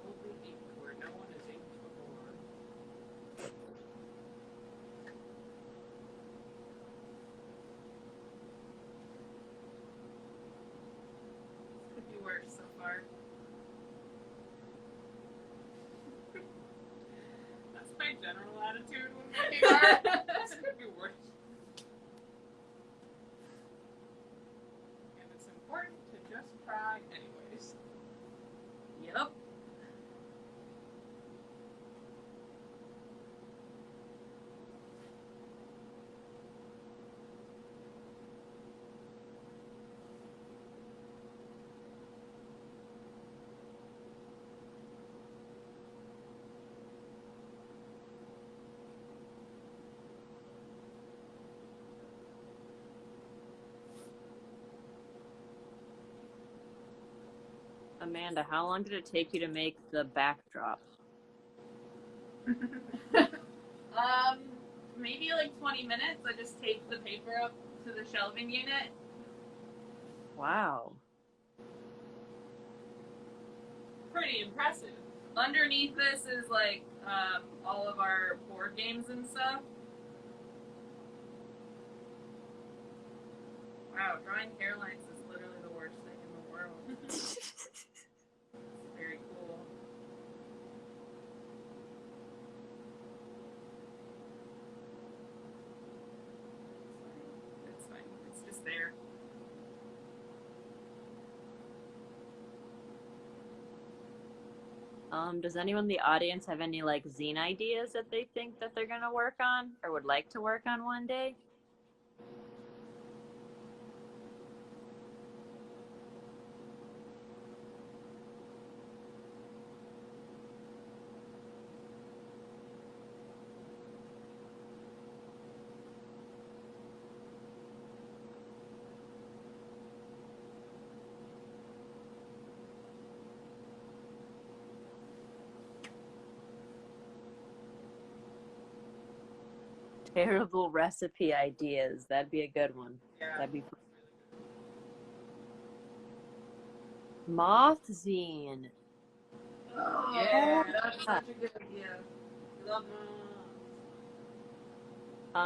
Boldly ink where no one has inked before.
Could be worse so far.
That's my general attitude when making art. This could be worse. And it's important to just try anyways.
Yep.
Amanda, how long did it take you to make the backdrop?
Maybe like 20 minutes. I just taped the paper up to the shelving unit.
Wow.
Pretty impressive.
Underneath this is like all of our board games and stuff. Wow, drawing hairlines is literally the worst thing in the world. It's very cool. It's fine. It's just there.
Does anyone in the audience have any like zine ideas that they think that they're gonna work on or would like to work on one day? Terrible recipe ideas. That'd be a good one.
Yeah.
That'd be fun. Moth zine.
Oh,
Yeah.
that's such a good idea.
Love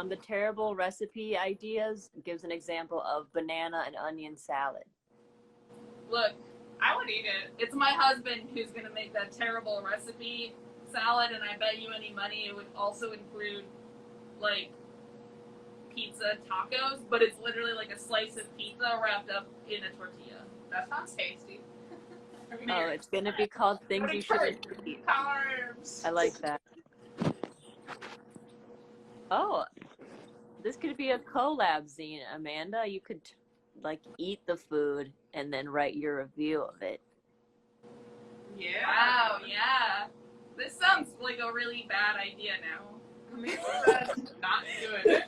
The terrible recipe ideas gives an example of banana and onion salad.
Look, I would eat it. It's my husband who's gonna make that terrible recipe salad, and I bet you any money it would also include like pizza tacos, but it's literally like a slice of pizza wrapped up in a tortilla.
That sounds tasty.
Oh, it's gonna be called things you shouldn't eat.
Carbs.
I like that. Oh, this could be a collab zine, Amanda. You could like eat the food and then write your review of it.
Yeah.
Wow, yeah. This sounds like a really bad idea now.
I mean, that's not good.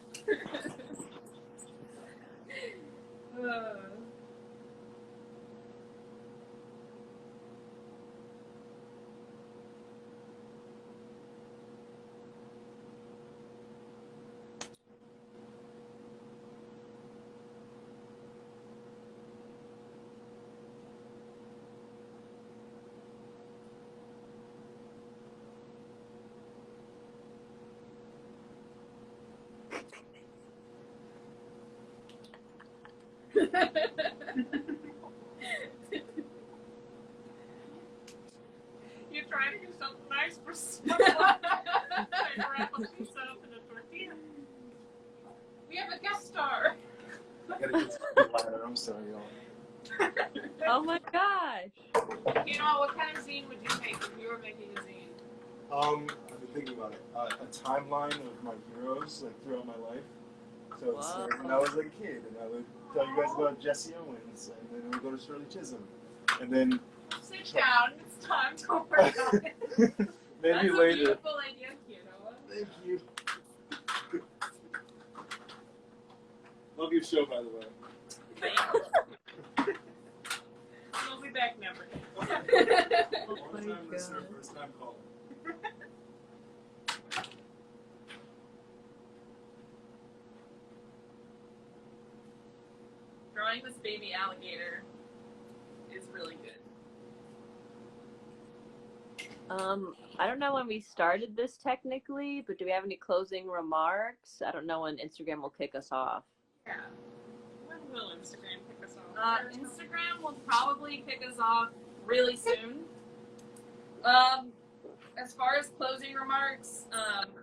You try to do something nice for someone. They wrap a pizza up in a tortilla. We have a guest star.
I gotta get the ladder. I'm sorry, y'all.
Oh my gosh.
You know, what kind of zine would you make if you were making a zine?
I've been thinking about it. A timeline of my heroes, like throughout my life. So it's like when I was a kid, and I would tell you guys about Jesse Owens, and then we go to Shirley Chisholm, and then
Sit down. It's time to work on it.
maybe
That's a
later.
beautiful idea, kiddo.
Thank you. Love your show, by the way.
We'll be back never.
One
my
time listener,
God.
first time caller.
Drawing this baby alligator is really good.
I don't know when we started this technically, but do we have any closing remarks? I don't know when Instagram will kick us off.
Yeah. When will Instagram pick us off?
Instagram will probably kick us off really soon. As far as closing remarks,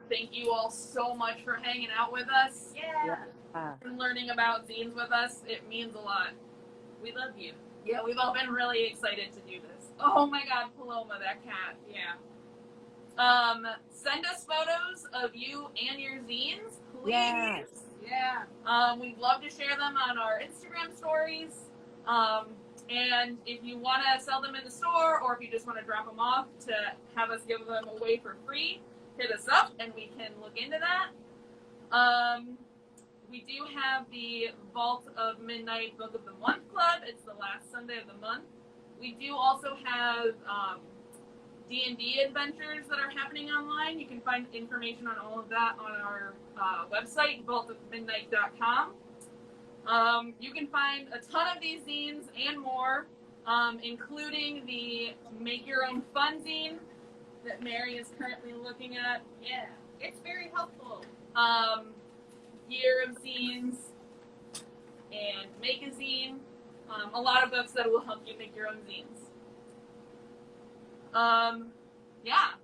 thank you all so much for hanging out with us.
Yeah.
And learning about zines with us. It means a lot. We love you. Yeah, we've all been really excited to do this. Oh my God, Paloma, that cat.
Yeah.
Send us photos of you and your zines, please.
Yes.
Yeah.
We'd love to share them on our Instagram stories. And if you want to sell them in the store, or if you just want to drop them off to have us give them away for free, hit us up and we can look into that. We do have the Vault of Midnight Book of the Month Club. It's the last Sunday of the month. We do also have D&D adventures that are happening online. You can find information on all of that on our website, vaultofmidnight.com. You can find a ton of these zines and more, including the Make Your Own Fun zine that Mary is currently looking at.
Yeah. It's very helpful.
Year of Zines and Make a Zine. A lot of books that will help you make your own zines. Yeah,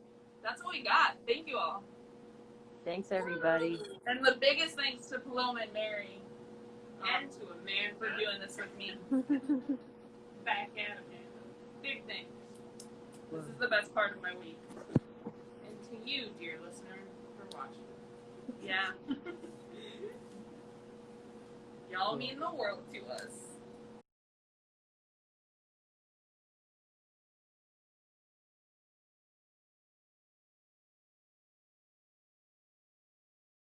that's what we got. Thank you all.
Thanks, everybody.
And the biggest thanks to Paloma and Mary
And to a man
for doing this with me.
back at him.
Big thanks. This is the best part of my week.
And to you, dear listener, for watching.
Yeah. Y'all mean the world to us.